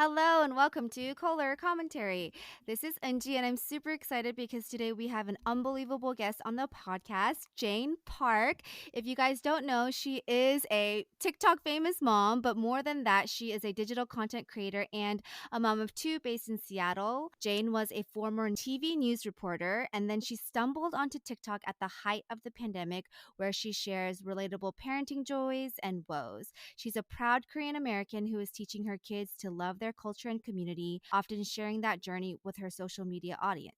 Hello and welcome to Color Commentary. This is Angie and I'm super excited because today we have an unbelievable guest on the podcast, Jane Park. If you guys don't know, she is a TikTok famous mom, but more than that, she is a digital content creator and a mom of two based in Seattle. Jane was a former TV news reporter and then she stumbled onto TikTok at the height of the pandemic where she shares relatable parenting joys and woes. She's a proud Korean American who is teaching her kids to love their culture and community, often sharing that journey with her social media audience.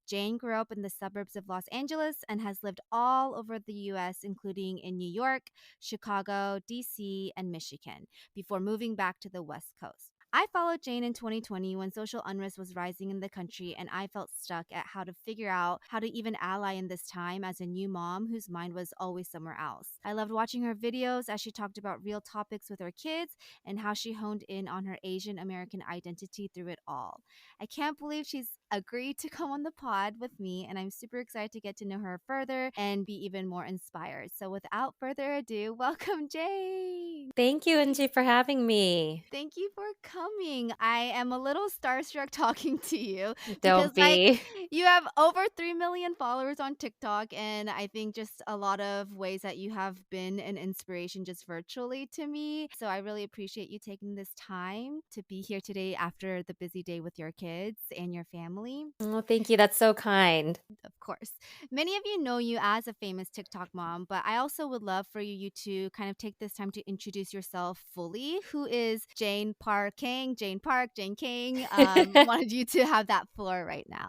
Jane grew up in the suburbs of Los Angeles and has lived all over the US, including in New York, Chicago, DC, and Michigan, before moving back to the West Coast. I followed Jane in 2020 when social unrest was rising in the country, and I felt stuck at how to figure out how to even ally in this time as a new mom whose mind was always somewhere else. I loved watching her videos as she talked about real topics with her kids and how she honed in on her Asian American identity through it all. I can't believe she's agreed to come on the pod with me, and I'm super excited to get to know her further and be even more inspired. So, without further ado, welcome, Jane. Thank you, Angie, for having me. Thank you for coming. I am a little starstruck talking to you because, Don't be. you have over 3 million followers on TikTok, and I think just a lot of ways that you have been an inspiration just virtually to me. So, I really appreciate you taking this time to be here today after the busy day with your kids and your family. Oh, thank you. That's so kind. Of course. Many of you know you as a famous TikTok mom, but I also would love for you to kind of take this time to introduce yourself fully. Who is Jane Park King? Jane Park, Jane King. Wanted you to have that floor right now.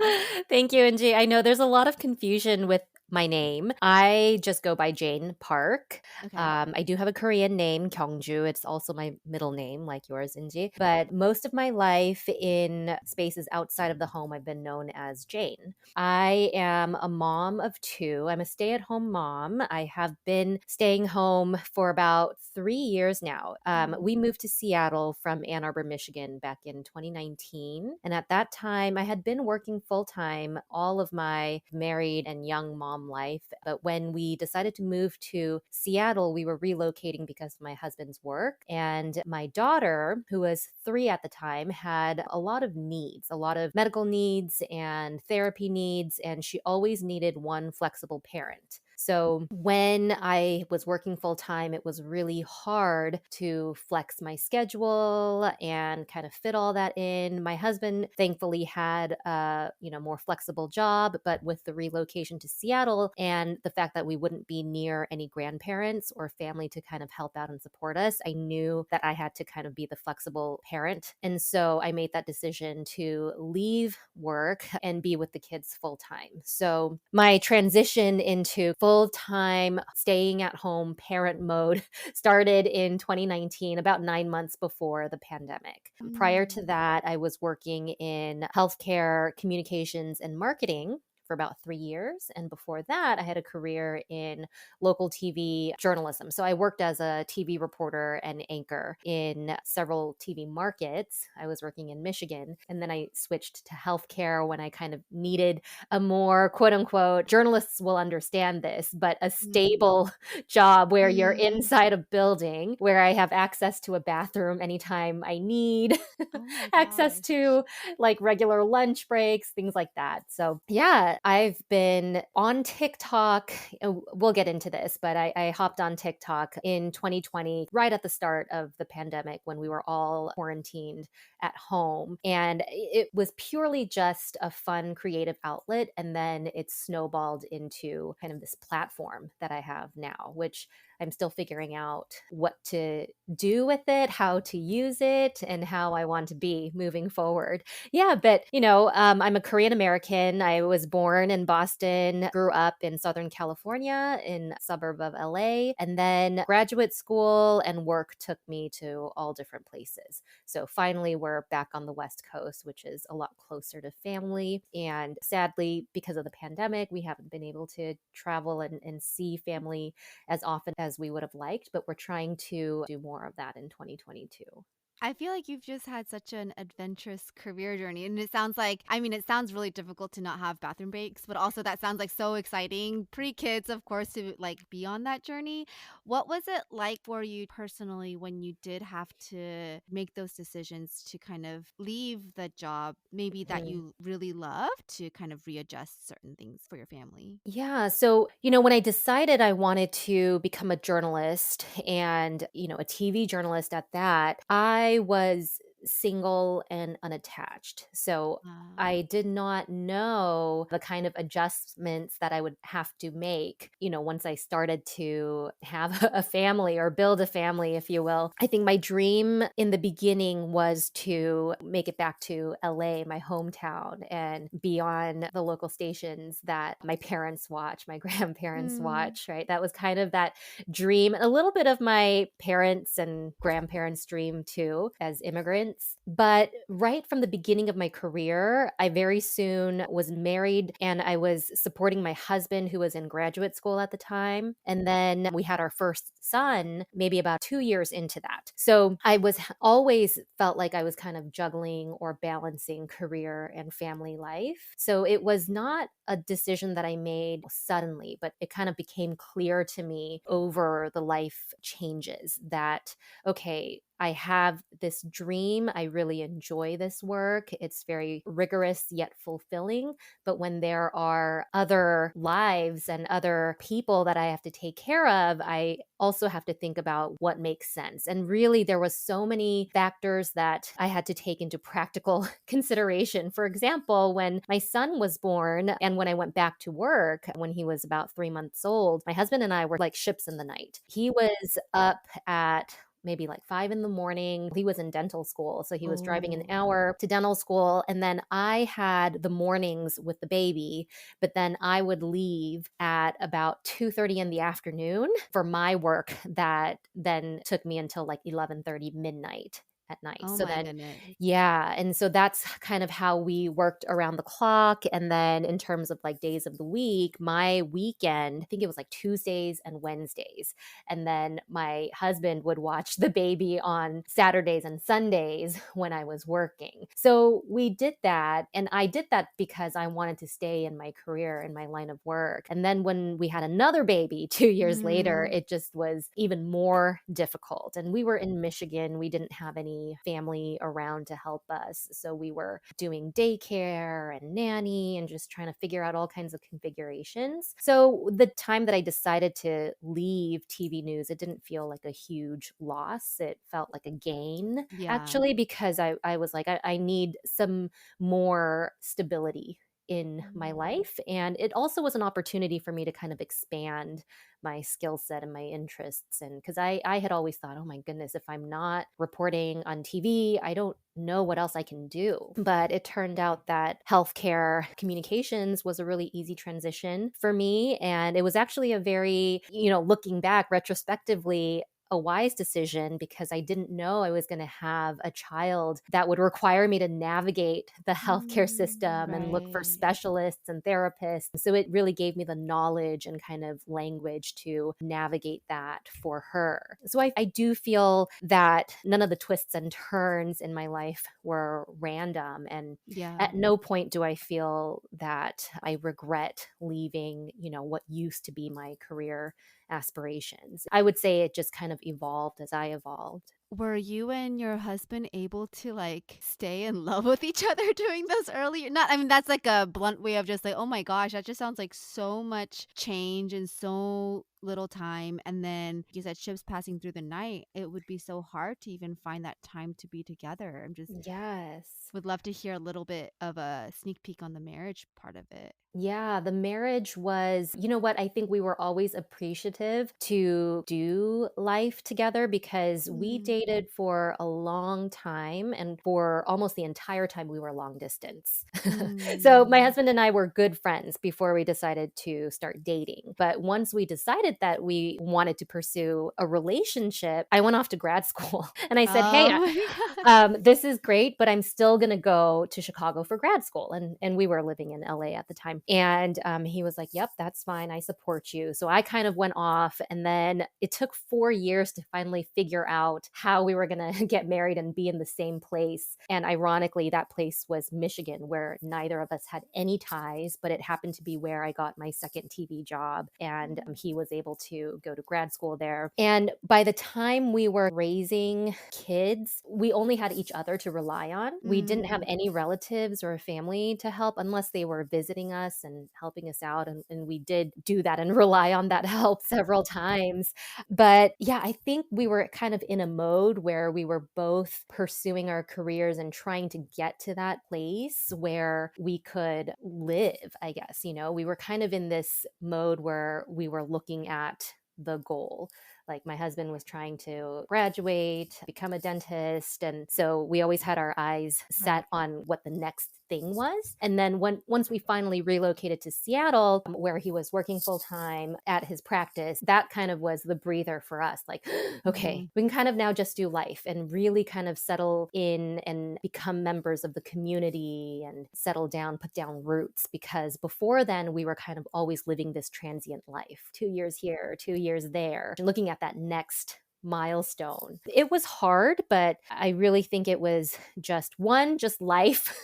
Thank you, Angie. I know there's a lot of confusion with my name. I just go by Jane Park. Okay. I do have a Korean name, Kyungju. It's also my middle name, like yours, Angie. But most of my life in spaces outside of the home, I've been known as Jane. I am a mom of two. I'm a stay at home mom. I have been staying home for about 3 years now. We moved to Seattle from Ann Arbor, Michigan back in 2019. And at that time, I had been working full time all of my married and young mom life. But when we decided to move to Seattle, we were relocating because of my husband's work. And my daughter, who was 3 at the time, had a lot of needs, a lot of medical needs and therapy needs. And she always needed one flexible parent. So when I was working full time, it was really hard to flex my schedule and kind of fit all that in. My husband thankfully had a more flexible job, but with the relocation to Seattle and the fact that we wouldn't be near any grandparents or family to kind of help out and support us, I knew that I had to kind of be the flexible parent. And so I made that decision to leave work and be with the kids full time. So my transition into full time staying at home parent mode started in 2019, about 9 months before the pandemic. Prior to that, I was working in healthcare, communications, and marketing for about 3 years. And before that, I had a career in local TV journalism. So I worked as a TV reporter and anchor in several TV markets. I was working in Michigan. And then I switched to healthcare when I kind of needed a more quote unquote, journalists will understand this, but a stable job where you're inside a building where I have access to a bathroom anytime I need, Oh my access gosh. to like regular lunch breaks, things like that. So, yeah, I've been on TikTok. We'll get into this, but I hopped on TikTok in 2020, right at the start of the pandemic when we were all quarantined at home. And it was purely just a fun creative outlet. And then it snowballed into kind of this platform that I have now, which I'm still figuring out what to do with it, how to use it, and how I want to be moving forward. Yeah, but I'm a Korean American. I was born in Boston, grew up in Southern California in a suburb of LA, and then graduate school and work took me to all different places. So finally, we're back on the West Coast, which is a lot closer to family. And sadly, because of the pandemic, we haven't been able to travel and see family as often as we would have liked, but we're trying to do more of that in 2022. I feel like you've just had such an adventurous career journey. And it sounds like, I mean, it sounds really difficult to not have bathroom breaks, but also that sounds like so exciting. Pre kids, of course, to like be on that journey. What was it like for you personally when you did have to make those decisions to kind of leave the job, maybe that Mhm. you really love, to kind of readjust certain things for your family? Yeah. So, when I decided I wanted to become a journalist and, a TV journalist at that, I was single and unattached. So, Wow. I did not know the kind of adjustments that I would have to make, once I started to have a family or build a family, if you will. I think my dream in the beginning was to make it back to LA, my hometown, and be on the local stations that my parents watch, my grandparents Mm. watch, right? That was kind of that dream, a little bit of my parents and grandparents' dream too, as immigrants. But right from the beginning of my career, I very soon was married and I was supporting my husband who was in graduate school at the time. And then we had our first son maybe about 2 years into that. So I was always felt like I was kind of juggling or balancing career and family life. So it was not a decision that I made suddenly, but it kind of became clear to me over the life changes that, okay, I have this dream. I really enjoy this work. It's very rigorous yet fulfilling. But when there are other lives and other people that I have to take care of, I also have to think about what makes sense. And really, there was so many factors that I had to take into practical consideration. For example, when my son was born and when I went back to work when he was about 3 months old, my husband and I were like ships in the night. He was up at maybe like 5 in the morning. He was in dental school. So he was driving an Oh, hour to dental school. And then I had the mornings with the baby, but then I would leave at about 2:30 in the afternoon for my work that then took me until like 11:30 midnight at night. oh So my then goodness. yeah, and so that's kind of how we worked around the clock, and then in terms of like days of the week, my weekend, I think it was like Tuesdays and Wednesdays. And then my husband would watch the baby on Saturdays and Sundays when I was working. So we did that. And I did that because I wanted to stay in my career and my line of work. And then when we had another baby 2 years later, Mm, it just was even more difficult. And we were in Michigan. We didn't have any family around to help us. So we were doing daycare and nanny and just trying to figure out all kinds of configurations. So the time that I decided to leave TV news, it didn't feel like a huge loss. It felt like a gain, yeah. actually, because I was like, I need some more stability in my Mm. life. And it also was an opportunity for me to kind of expand my skill set and my interests. And because I had always thought, oh my goodness, if I'm not reporting on TV, I don't know what else I can do. But it turned out that healthcare communications was a really easy transition for me. And it was actually a very, looking back retrospectively, a wise decision because I didn't know I was going to have a child that would require me to navigate the healthcare Mm, system and look for right. specialists and therapists. So it really gave me the knowledge and kind of language to navigate that for her. So I do feel that none of the twists and turns in my life were random. And Yeah. at no point do I feel that I regret leaving, what used to be my career aspirations. I would say it just kind of evolved as I evolved. Were you and your husband able to like stay in love with each other during those early not I mean that's like a blunt way of just like, oh my gosh, that just sounds like so much change in so little time. And then like you said ships passing through the night. It would be so hard to even find that time to be together. I'm just Yes. would love to hear a little bit of a sneak peek on the marriage part of it. Yeah, the marriage was, you know what? I think we were always appreciative to do life together because we Mm. dated for a long time and for almost the entire time we were long distance. So my Mm. husband and I were good friends before we decided to start dating. But once we decided that we wanted to pursue a relationship, I went off to grad school and I said, "Hey, Oh my god. this is great, but I'm still going to go to Chicago for grad school." And we were living in LA at the time. And he was like, "Yep, that's fine. I support you." So I kind of went off. And then it took 4 years to finally figure out how how we were going to get married and be in the same place. And ironically, that place was Michigan, where neither of us had any ties, but it happened to be where I got my second TV job. And he was able to go to grad school there. And by the time we were raising kids, we only had each other to rely on. We didn't have any relatives or family to help unless they were visiting us and helping us out. And we did do that and rely on that help several times. But yeah, I think we were kind of in a mode where we were both pursuing our careers and trying to get to that place where we could live, I guess. We were kind of in this mode where we were looking at the goal. Like my husband was trying to graduate, become a dentist. And so we always had our eyes set on what the next thing was. And then once we finally relocated to Seattle, where he was working full time at his practice, that kind of was the breather for us. Like, okay, we can kind of now just do life and really kind of settle in and become members of the community and settle down, put down roots. Because before then, we were kind of always living this transient life, 2 years here, 2 years there, and looking at that next milestone. It was hard, but I really think it was just life.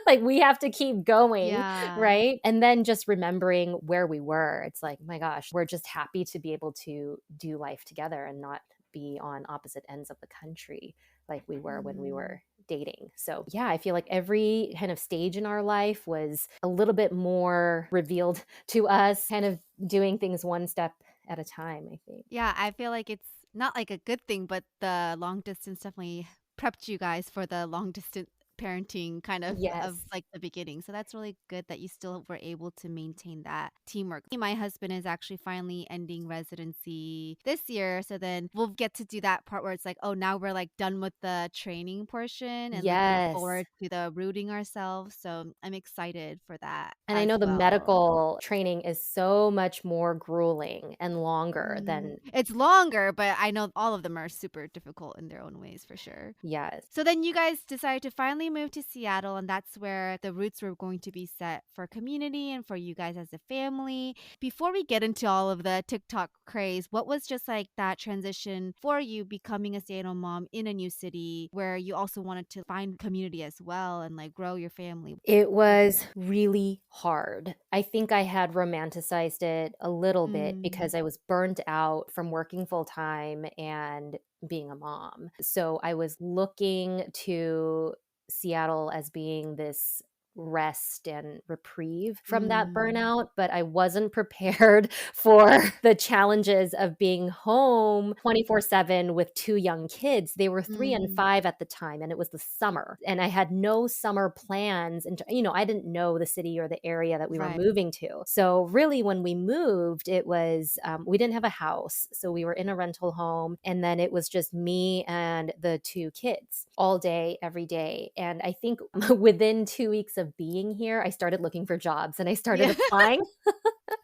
Like we have to keep going, Yeah. right? And then just remembering where we were. It's like, my gosh, we're just happy to be able to do life together and not be on opposite ends of the country like we were when we were dating. So yeah, I feel like every kind of stage in our life was a little bit more revealed to us, kind of doing things one step at a time, I think. Yeah, I feel like it's not like a good thing, but the long distance definitely prepped you guys for the long distance parenting kind of Yes. like the beginning. So that's really good that you still were able to maintain that teamwork. My husband is actually finally ending residency this year. So then we'll get to do that part where it's like, oh, now we're like done with the training portion and looking Yes. forward to the rooting ourselves. So I'm excited for that And I as know the well. medical training is so much more grueling and longer than, It's longer, but I know all of them are super difficult in their own ways for sure. yes. So then you guys decided to finally move to Seattle, and that's where the roots were going to be set for community and for you guys as a family. Before we get into all of the TikTok craze, what was just like that transition for you becoming a stay-at-home mom in a new city where you also wanted to find community as well and like grow your family? It was really hard. I think I had romanticized it a little bit Mm, because I was burned out from working full time and being a mom. So I was looking to Seattle as being this rest and reprieve from that mm, burnout, but I wasn't prepared for the challenges of being home 24/7 with two young kids. They were 3 and mm, 5 at the time, and it was the summer, and I had no summer plans, and I didn't know the city or the area that we were right. moving to. So really when we moved, it was we didn't have a house, so we were in a rental home, and then it was just me and the two kids all day every day. And I think within 2 weeks of being here, I started looking for jobs and I started Yeah. applying.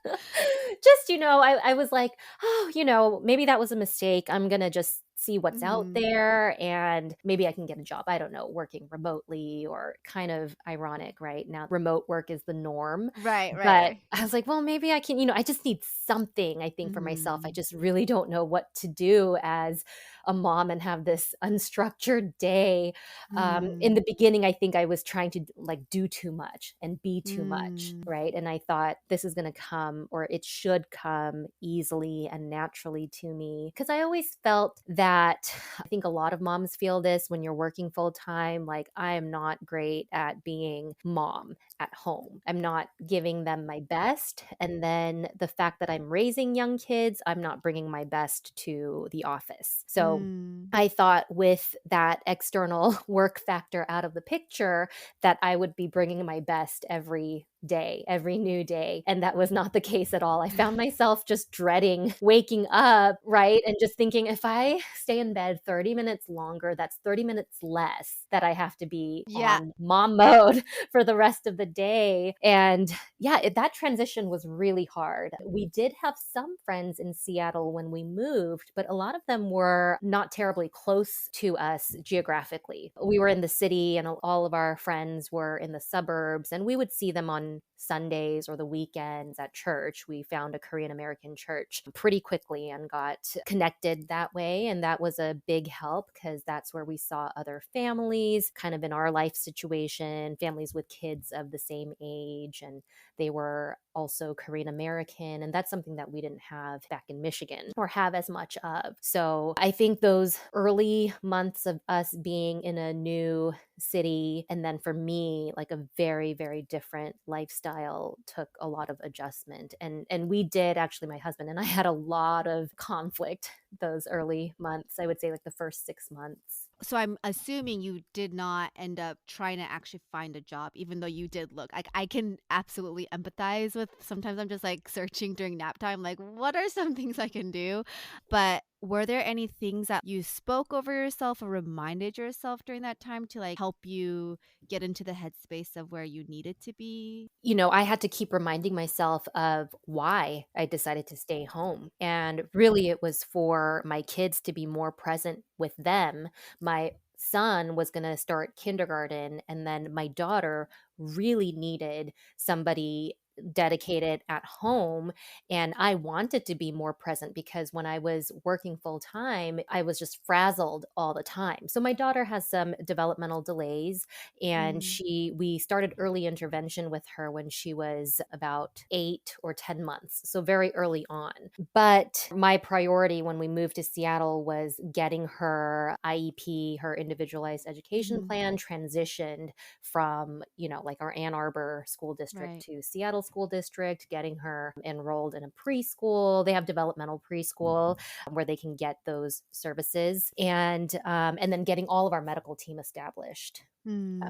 Just, I was like, oh, maybe that was a mistake. I'm going to just see what's out Mhm. there and maybe I can get a job. I don't know, working remotely, or kind of ironic, right? Now, remote work is the norm. Right, right, But right. I was like, well, maybe I can, I just need something, I think, for myself. I Mhm. just really don't know what to do as a mom and have this unstructured day. In Mm. the beginning, I think I was trying to like do too much and be too much, Mm. right? And I thought this is going to come, or it should come easily and naturally to me. Because I always felt that, I think a lot of moms feel this when you're working full time, like I am not great at being mom at home. I'm not giving them my best. And then the fact that I'm raising young kids, I'm not bringing my best to the office. So Mm. I thought with that external work factor out of the picture, that I would be bringing my best every day, every new day. And that was not the case at all. I found myself just dreading waking up, right? And just thinking, if I stay in bed 30 minutes longer, that's 30 minutes less that I have to be Yeah. on mom mode for the rest of the day. And yeah, that transition was really hard. We did have some friends in Seattle when we moved, but a lot of them were not terribly close to us geographically. We were in the city, and all of our friends were in the suburbs, and we would see them on Sundays or the weekends at church. We found a Korean American church pretty quickly and got connected that way. And that was a big help because that's where we saw other families kind of in our life situation, families with kids of the same age. And they were also Korean American. And that's something that we didn't have back in Michigan or have as much of. So I think those early months of us being in a new city, and then for me, like a very, very different lifestyle, took a lot of adjustment. And we did actually, my husband and I had a lot of conflict those early months. I would say like the first 6 months. So I'm assuming you did not end up trying to actually find a job, even though you did look. Like I can absolutely empathize with. Sometimes I'm just like searching during nap time, like what are some things I can do? But were there any things that you spoke over yourself or reminded yourself during that time to like help you get into the headspace of where you needed to be? I had to keep reminding myself of why I decided to stay home. And really, it was for my kids to be more present with them. My son was going to start kindergarten, and then my daughter really needed somebody dedicated at home. And I wanted to be more present because when I was working full time, I was just frazzled all the time. So my daughter has some developmental delays, and Mm, we started early intervention with her when she was about 8 or 10 months, so very early on. But my priority when we moved to Seattle was getting her IEP, her individualized education mhm. plan, transitioned from like our Ann Arbor school district Right. to Seattle school district, getting her enrolled in a preschool. They have developmental preschool where they can get those services, and then getting all of our medical team established,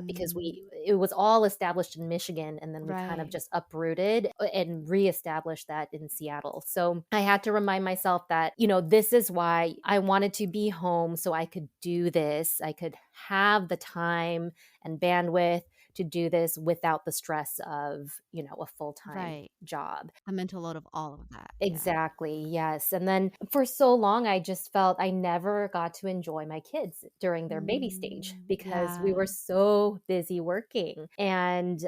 because Mm, it was all established in Michigan, and then we kind of right. just uprooted and reestablished that in Seattle. So I had to remind myself that, this is why I wanted to be home, so I could do this. I could have the time and bandwidth to do this without the stress of, a full-time Right. job. A mental load of all of that. Yeah. Exactly. Yes. And then for so long, I just felt I never got to enjoy my kids during their baby stage because we Yeah. were so busy working. And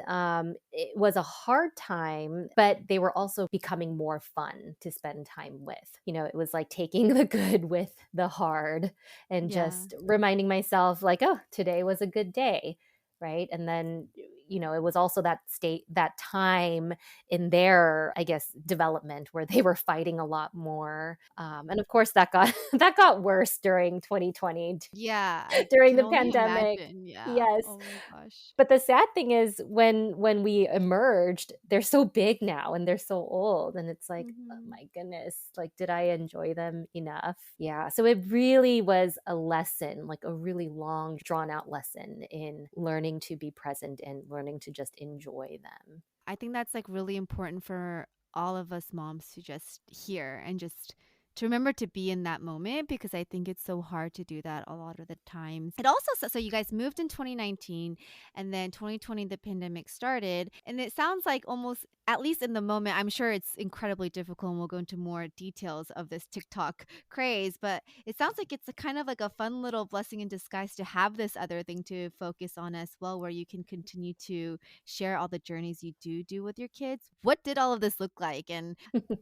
it was a hard time, but they were also becoming more fun to spend time with. It was like taking the good with the hard and Yeah. just reminding myself, like, oh, today was a good day. Right. And then, it was also that time in their, I guess, development where they were fighting a lot more. And of course, that got that got worse during 2020 Yeah, I during can the only pandemic. imagine, yeah. Yes. Oh my gosh. But the sad thing is when we emerged, they're so big now and they're so old, and it's like, oh Mhm. my goodness, like did I enjoy them enough? Yeah. So it really was a lesson, like a really long drawn out lesson in learning to be present and learning to just enjoy them. I think that's like really important for all of us moms to just hear and just to remember to be in that moment because I think it's so hard to do that a lot of the times. It also so you guys moved in 2019 and then 2020 the pandemic started and it sounds like almost at least in the moment I'm sure it's incredibly difficult and we'll go into more details of this TikTok craze, but it sounds like it's a kind of like a fun little blessing in disguise to have this other thing to focus on as well where you can continue to share all the journeys you do with your kids. What did all of this look like? And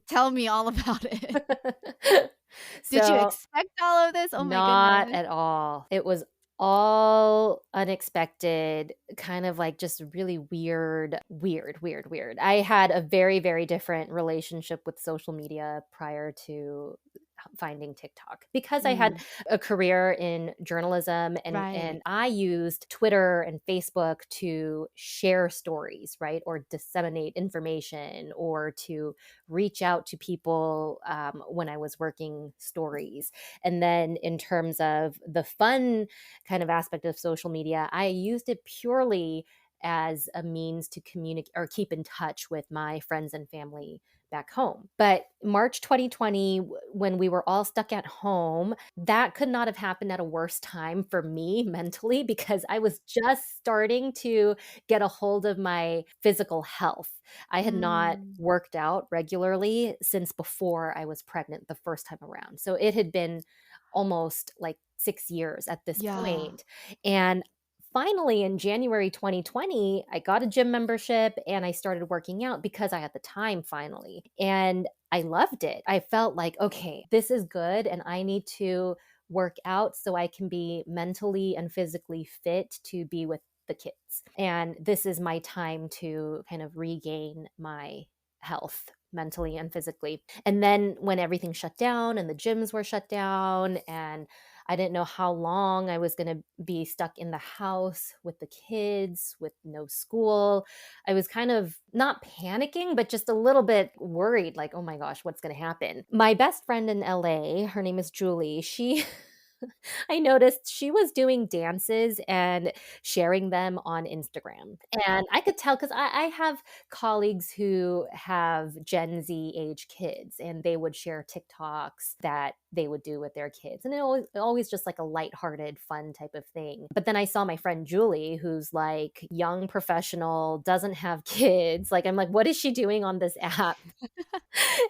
tell me all about it. Did you So expect all of this? Oh my not goodness. at all. It was all unexpected, kind of like just really weird, weird, weird, weird. I had a very, very different relationship with social media prior to finding TikTok because I had Mm, a career in journalism, and right. I used Twitter and Facebook to share stories, right? Or disseminate information or to reach out to people when I was working stories. And then in terms of the fun kind of aspect of social media, I used it purely as a means to communicate or keep in touch with my friends and family back home. But March 2020, when we were all stuck at home, that could not have happened at a worse time for me mentally, because I was just starting to get a hold of my physical health. I had not Mm. worked out regularly since before I was pregnant the first time around. So it had been almost like 6 years at this Yeah. point. And finally, in January 2020, I got a gym membership and I started working out because I had the time finally. And I loved it. I felt like, okay, this is good. And I need to work out so I can be mentally and physically fit to be with the kids. And this is my time to kind of regain my health mentally and physically. And then when everything shut down and the gyms were shut down, and I didn't know how long I was going to be stuck in the house with the kids, with no school, I was kind of not panicking, but just a little bit worried, like, oh my gosh, what's going to happen? My best friend in LA, her name is Julie, she I noticed she was doing dances and sharing them on Instagram. And I could tell because I have colleagues who have Gen Z age kids, and they would share TikToks that they would do with their kids. And always just like a lighthearted, fun type of thing. But then I saw my friend Julie, who's like young professional, doesn't have kids. Like, I'm like, what is she doing on this app?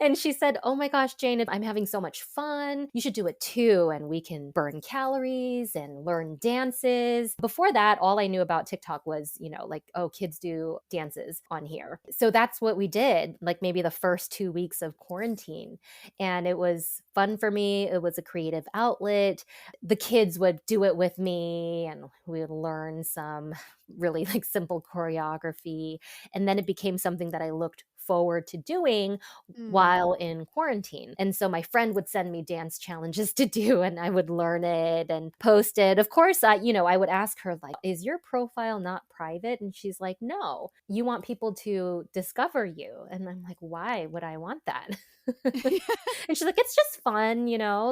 And she said, "Oh my gosh, Jane, I'm having so much fun. You should do it too. And we can burn calories and learn dances." Before that, all I knew about TikTok was, like, oh, kids do dances on here. So that's what we did, like maybe the first 2 weeks of quarantine. And it was fun for me. It was a creative outlet. The kids would do it with me, and we would learn some really like simple choreography. And then it became something that I looked forward to doing Mm. while in quarantine. And so my friend would send me dance challenges to do, and I would learn it and post it. Of course, I would ask her, like, is your profile not private? And she's like, no, you want people to discover you. And I'm like, why would I want that? And she's like, it's just fun,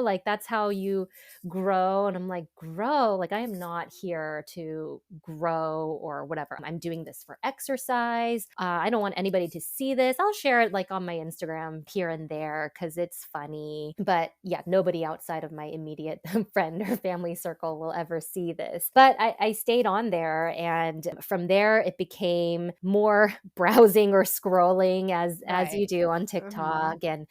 like that's how you grow. And I'm like, grow? Like, I am not here to grow or whatever. I'm doing this for exercise. I don't want anybody to see this. I'll share it like on my Instagram here and there because it's funny. But yeah, nobody outside of my immediate friend or family circle will ever see this. But I stayed on there. And from there, it became more browsing or scrolling as Right. you do on Mhm. TikTok. And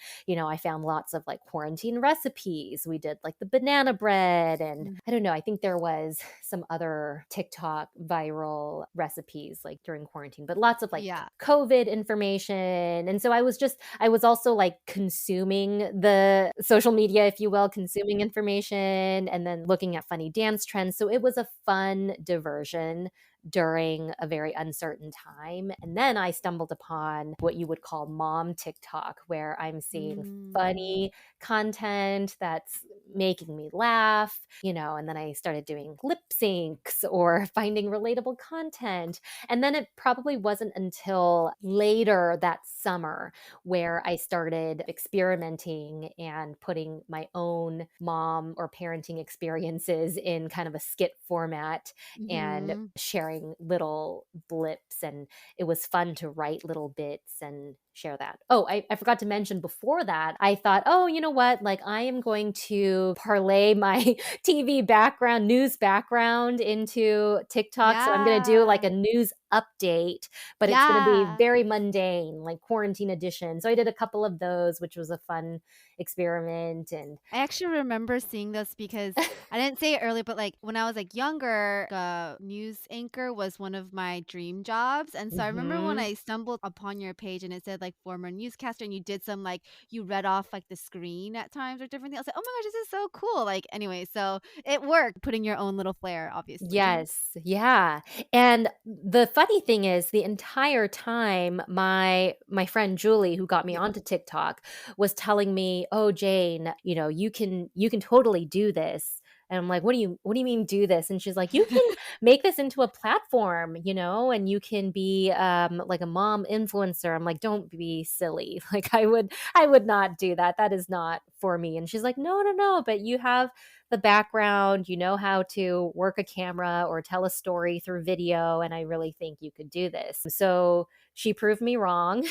I found lots of like quarantine recipes. We did like the banana bread, and Mm. I don't know, I think there was some other TikTok viral recipes like during quarantine, but lots of like Yeah. COVID information. And so I was also like consuming the social media, if you will, consuming information and then looking at funny dance trends. So it was a fun diversion during a very uncertain time. And then I stumbled upon what you would call mom TikTok, where I'm seeing Mm. funny content that's making me laugh, and then I started doing lip syncs or finding relatable content. And then it probably wasn't until later that summer where I started experimenting and putting my own mom or parenting experiences in kind of a skit format and Mhm. sharing little blips. And it was fun to write little bits and share that. Oh, I forgot to mention before that, I thought, oh, you know what? Like, I am going to parlay my TV background, news background into TikTok. So I'm going to do like Yeah. a news update, but it's going to be Yeah. very mundane, like quarantine edition. So I did a couple of those, which was a fun experiment. And I actually remember seeing this because I didn't say it earlier, but like when I was like younger, a news anchor was one of my dream jobs. And so I remember when mhm. I stumbled upon your page and it said like former newscaster and you did some like you read off like the screen at times or different things. I was like, oh my gosh, this is so cool. Like anyway, so it worked putting your own little flair, obviously. Yes, yeah. And the funny thing is the entire time my friend Julie, who got me Yeah. onto TikTok, was telling me, "Oh, Jane, you can totally do this." And I'm like, what do you mean do this?" And she's like, "You can make this into a platform, and you can be like a mom influencer." I'm like, "Don't be silly." Like, I would not do that. That is not for me. And she's like, "No, no, no, but you have the background, you know how to work a camera or tell a story through video, and I really think you could do this." So she proved me wrong.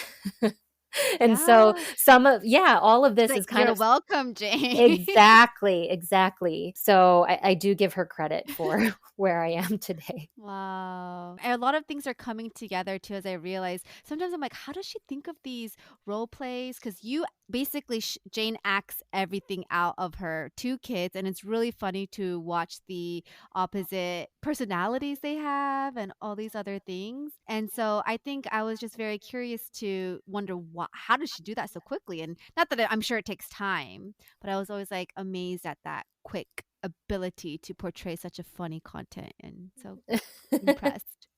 And so Yeah. all of She's this like, is kind "You're of welcome, Jane." exactly, exactly. So I do give her credit for where I am today. Wow. And a lot of things are coming together too, as I realize. Sometimes I'm like, how does she think of these role plays? Because you basically, Jane acts everything out of her two kids. And it's really funny to watch the opposite personalities they have and all these other things. And so I think I was just very curious to wonder how does she do that so quickly? And not that I'm sure it takes time, but I was always like amazed at that quick ability to portray such a funny content and so impressed.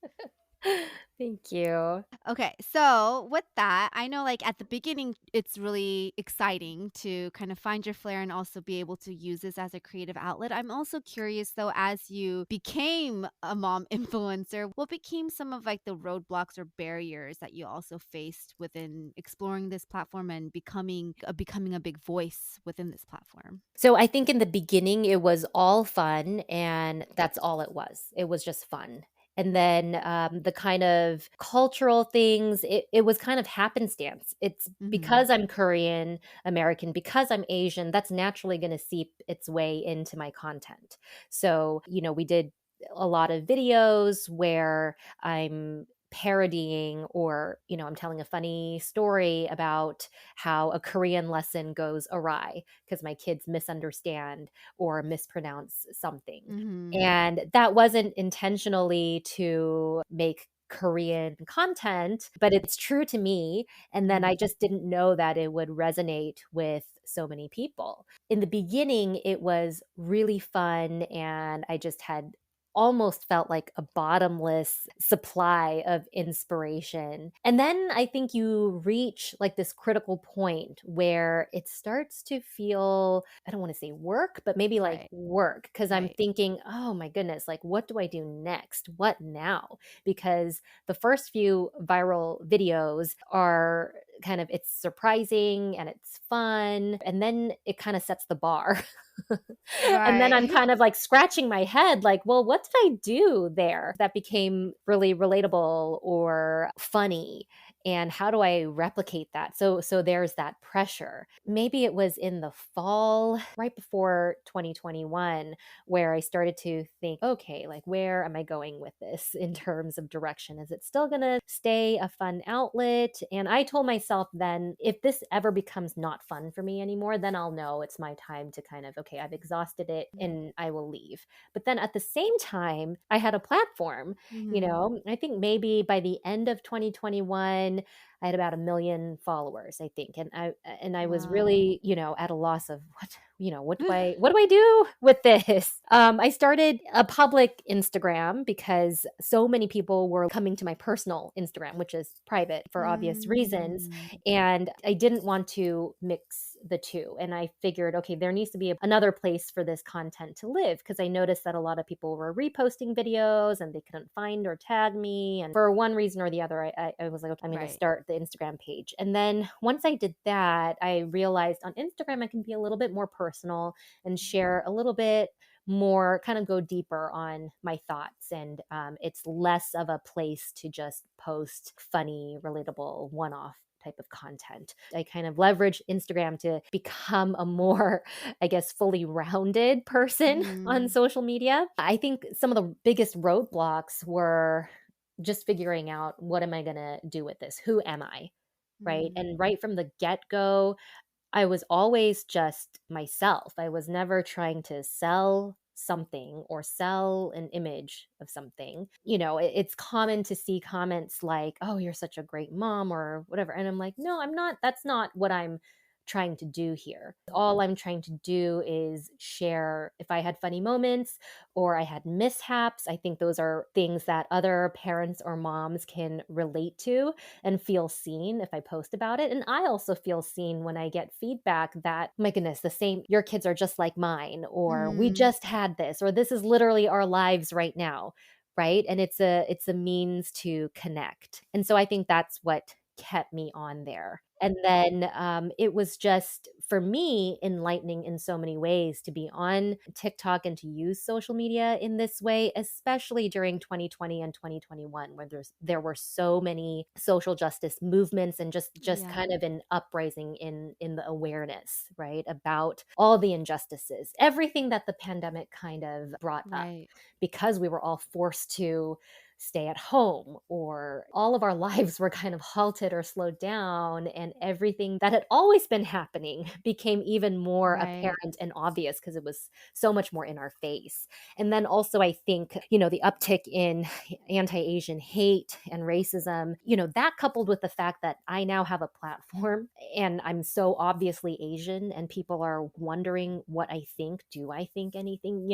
Thank you. Okay, so with that, I know like at the beginning, it's really exciting to kind of find your flair and also be able to use this as a creative outlet. I'm also curious though, as you became a mom influencer, what became some of like the roadblocks or barriers that you also faced within exploring this platform and becoming a big voice within this platform? So I think in the beginning it was all fun and that's all it was. It was just fun. And then the kind of cultural things, it was kind of happenstance. It's Hmm. because I'm Korean American, because I'm Asian, that's naturally going to seep its way into my content. So, we did a lot of videos where I'm parodying or, I'm telling a funny story about how a Korean lesson goes awry because my kids misunderstand or mispronounce something. Hmm. And that wasn't intentionally to make Korean content, but it's true to me. And then I Hmm. just didn't know that it would resonate with so many people. In the beginning, it was really fun, and I just had almost felt like a bottomless supply of inspiration. And then I think you reach like this critical point where it starts to feel, I don't want to say work, but maybe like Right. work. Cause I'm Right. thinking, oh my goodness, like what do I do next? What now? Because the first few viral videos are kind of, it's surprising and it's fun. And then it kind of sets the bar. And then I'm Right. kind of like scratching my head, like, well, what did I do there that became really relatable or funny? And how do I replicate that? So there's that pressure. Maybe it was in the fall, right before 2021, where I started to think, okay, like where am I going with this in terms of direction? Is it still going to stay a fun outlet? And I told myself then, if this ever becomes not fun for me anymore, then I'll know it's my time to kind of, okay, I've exhausted it and I will leave. But then at the same time, I had a platform, Mhm. I think maybe by the end of 2021, I had about a million followers, I think. And I was Wow. really, at a loss of what do I do with this? I started a public Instagram because so many people were coming to my personal Instagram, which is private for obvious reasons. Mm. And I didn't want to mix the two. And I figured, okay, there needs to be another place for this content to live because I noticed that a lot of people were reposting videos and they couldn't find or tag me. And for one reason or the other, I was like, okay, I'm going to Right. start the Instagram page. And then once I did that, I realized on Instagram, I can be a little bit more personal and share a little bit more, kind of go deeper on my thoughts. And it's less of a place to just post funny, relatable, one off type of content. I kind of leverage Instagram to become a more, I guess, fully rounded person on Mhm. social media. I think some of the biggest roadblocks were just figuring out what am I going to do with this? Who am I? Right. Mm. And right from the get go, I was always just myself. I was never trying to sell something or sell an image of something. It's common to see comments like, "Oh, you're such a great mom," or whatever. And I'm like, "No, I'm not. That's not what I'm trying to do here. All I'm trying to do is share if I had funny moments or I had mishaps. I think those are things that other parents or moms can relate to and feel seen if I post about it. And I also feel seen when I get feedback that, my goodness, the same, your kids are just like mine, or we Mm. just had this, or this is literally our lives right now. Right. And it's a means to connect. And so I think that's what kept me on there. And then it was just, for me, enlightening in so many ways to be on TikTok and to use social media in this way, especially during 2020 and 2021, where there were so many social justice movements and just Yeah, kind of an uprising in the awareness, right, about all the injustices, everything that the pandemic kind of brought up, right. because we were all forced to stay at home, or all of our lives were kind of halted or slowed down, and everything that had always been happening became even more Right. apparent and obvious because it was so much more in our face. And then also, I think, the uptick in anti-Asian hate and racism, that coupled with the fact that I now have a platform and I'm so obviously Asian, and people are wondering what I think, do I think anything,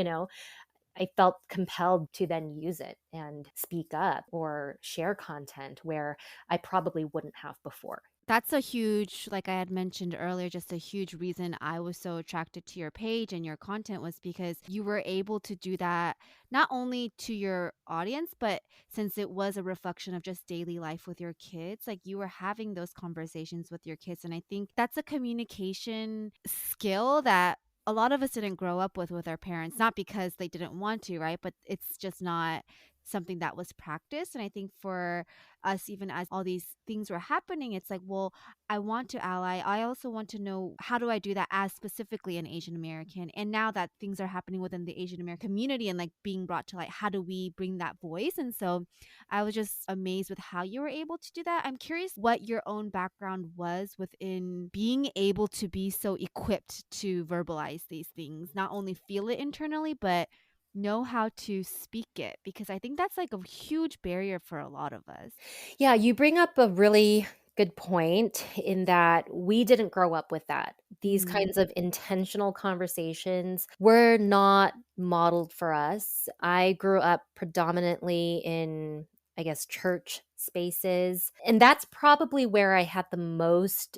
I felt compelled to then use it and speak up or share content where I probably wouldn't have before. That's a huge, like I had mentioned earlier, just a huge reason I was so attracted to your page and your content was because you were able to do that not only to your audience, but since it was a reflection of just daily life with your kids, like you were having those conversations with your kids. And I think that's a communication skill that a lot of us didn't grow up with our parents, not because they didn't want to, right? But it's just not something that was practiced. And I think for us, even as all these things were happening, it's like, well, I want to ally. I also want to know, how do I do that as specifically an Asian American? And now that things are happening within the Asian American community and like being brought to light, how do we bring that voice? And so I was just amazed with how you were able to do that. I'm curious what your own background was within being able to be so equipped to verbalize these things, not only feel it internally, but know how to speak it, because I think that's like a huge barrier for a lot of us. Yeah, you bring up a really good point in that we didn't grow up with that. These Mhm. kinds of intentional conversations were not modeled for us. I grew up predominantly in, I guess, church spaces. And that's probably where I had the most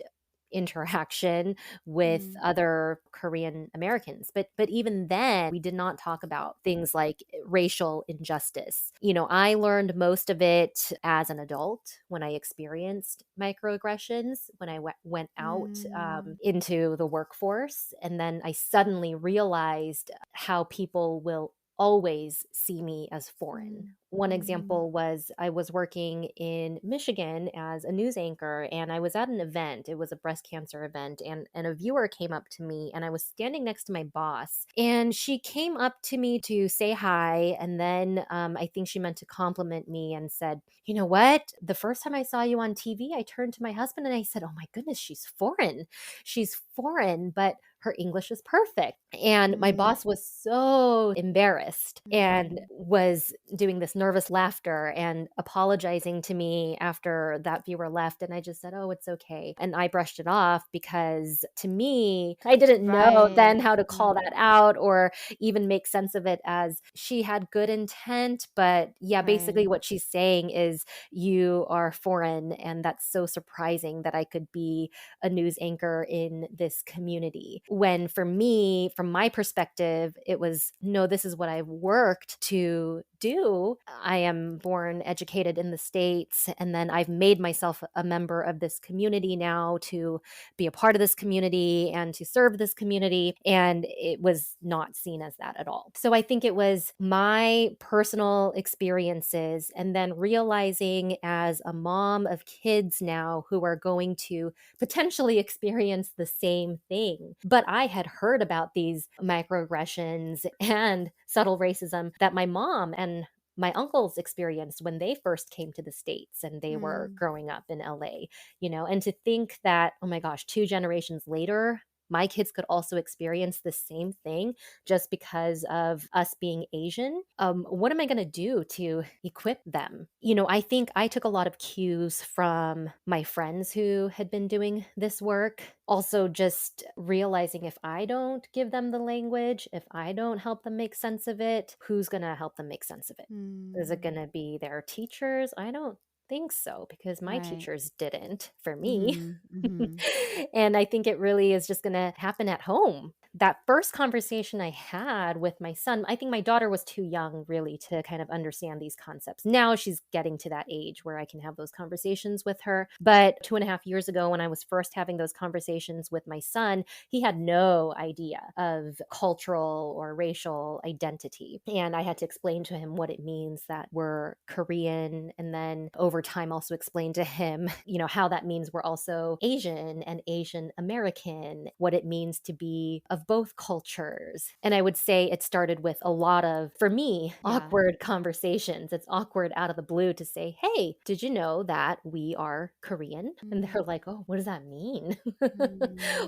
interaction with Mm. other Korean Americans. But even then, we did not talk about things like racial injustice. I learned most of it as an adult when I experienced microaggressions, when I went out Mm. into the workforce. And then I suddenly realized how people will always see me as foreign. Mm. One Mhm. example was I was working in Michigan as a news anchor, and I was at an event. It was a breast cancer event, and a viewer came up to me, and I was standing next to my boss, and she came up to me to say hi. And then I think she meant to compliment me and said, "You know what? The first time I saw you on TV, I turned to my husband and I said, 'Oh my goodness, she's foreign. She's foreign, but her English is perfect.'" And my Mm. boss was so embarrassed and Mm. was doing this nervous laughter and apologizing to me after that viewer left. And I just said, "Oh, it's okay." And I brushed it off because, to me, I didn't know then Right. how to call Yeah. that out or even make sense of it, as she had good intent. But yeah, basically Right. what she's saying is, you are foreign, and that's so surprising that I could be a news anchor in this community. When for me, from my perspective, it was, no, this is what I've worked to do. I am born, educated in the States, and then I've made myself a member of this community now, to be a part of this community and to serve this community. And it was not seen as that at all. So I think it was my personal experiences, and then realizing as a mom of kids now who are going to potentially experience the same thing. But I had heard about these microaggressions and subtle racism that my mom and my uncles experienced when they first came to the States and they were Mm. growing up in LA, and to think that, oh my gosh, 2 generations later, my kids could also experience the same thing just because of us being Asian. What am I going to do to equip them? I think I took a lot of cues from my friends who had been doing this work. Also, just realizing, if I don't give them the language, if I don't help them make sense of it, who's going to help them make sense of it? Is it Mm. going to be their teachers? I don't think so because my Right. teachers didn't for me. Mhm. Mhm. And I think it really is just going to happen at home. That first conversation I had with my son, I think my daughter was too young really to kind of understand these concepts. Now she's getting to that age where I can have those conversations with her. But 2.5 years ago, when I was first having those conversations with my son, he had no idea of cultural or racial identity. And I had to explain to him what it means that we're Korean. And then over time, also explain to him, how that means we're also Asian and Asian American, what it means to be of both cultures. And I would say it started with a lot of, for me, Yeah. awkward conversations. It's awkward out of the blue to say, hey, did you know that we are Korean? And they're Mm. like, oh, what does that mean?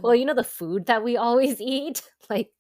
Well, Mm. the food that we always eat, like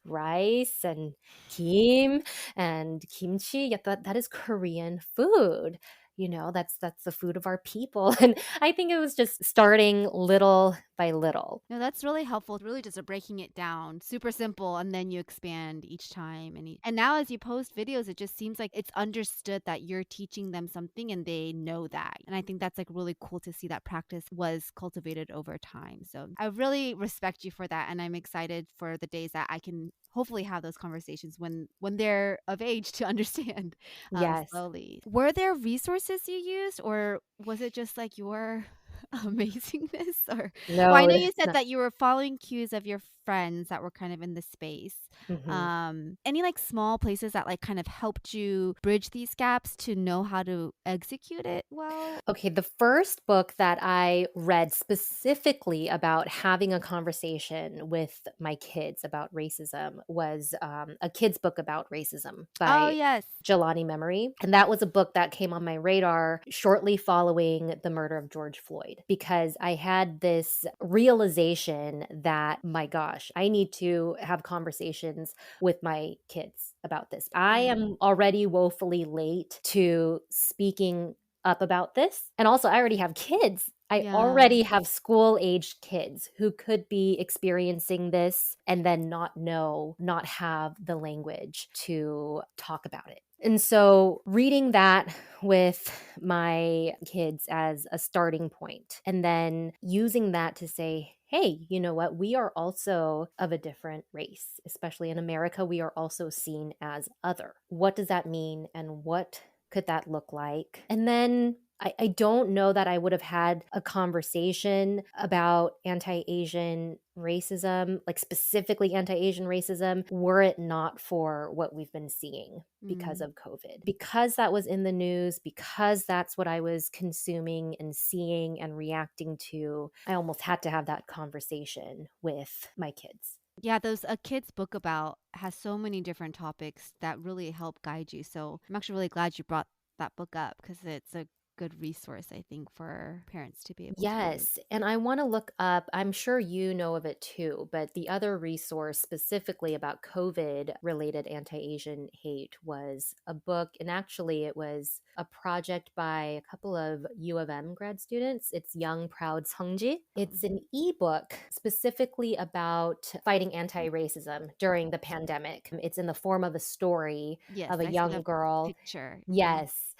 rice and kim and kimchi, yeah, that is Korean food. That's the food of our people. And I think it was just starting little by little. No, that's really helpful. Really just breaking it down, super simple, and then you expand each time. And now as you post videos, it just seems like it's understood that you're teaching them something and they know that. And I think that's like really cool to see that practice was cultivated over time. So I really respect you for that, and I'm excited for the days that I can hopefully have those conversations when they're of age to understand Yes. slowly. Were there resources you used, or was it just like your amazingness? Or well, I No, know you it's said not. that you were following cues of your friends that were kind of in the space. Mhm. Any like small places that like kind of helped you bridge these gaps to know how to execute it well? Okay, the first book that I read specifically about having a conversation with my kids about racism was a kid's book about racism Oh, by yes. Jelani Memory. And that was a book that came on my radar shortly following the murder of George Floyd because I had this realization that, my gosh, I need to have conversations with my kids about this. I Mm. am already woefully late to speaking up about this. And also, I already have kids. I Yeah. already have school aged kids who could be experiencing this and then not have the language to talk about it. And so, reading that with my kids as a starting point, and then using that to say, hey, you know what? We are also of a different race, especially in America. We are also seen as other. What does that mean? And what could that look like? And then I don't know that I would have had a conversation about anti Asian racism, like specifically anti Asian racism, were it not for what we've been seeing because Mm. of COVID. Because that was in the news, because that's what I was consuming and seeing and reacting to, I almost had to have that conversation with my kids. Yeah, those a kid's book about has so many different topics that really help guide you. So I'm actually really glad you brought that book up because it's a good resource, I think, for parents to be able to read. Yes, and I wanna look up, I'm sure you know of it too, but the other resource specifically about COVID-related anti-Asian hate was a book, and actually it was a project by a couple of U of M grad students. It's Young Proud Seongji. It's Mhm. an ebook specifically about fighting anti-racism during the pandemic. It's in the form of a story Yes, of a I see young the girl. picture. Mhm. Yes,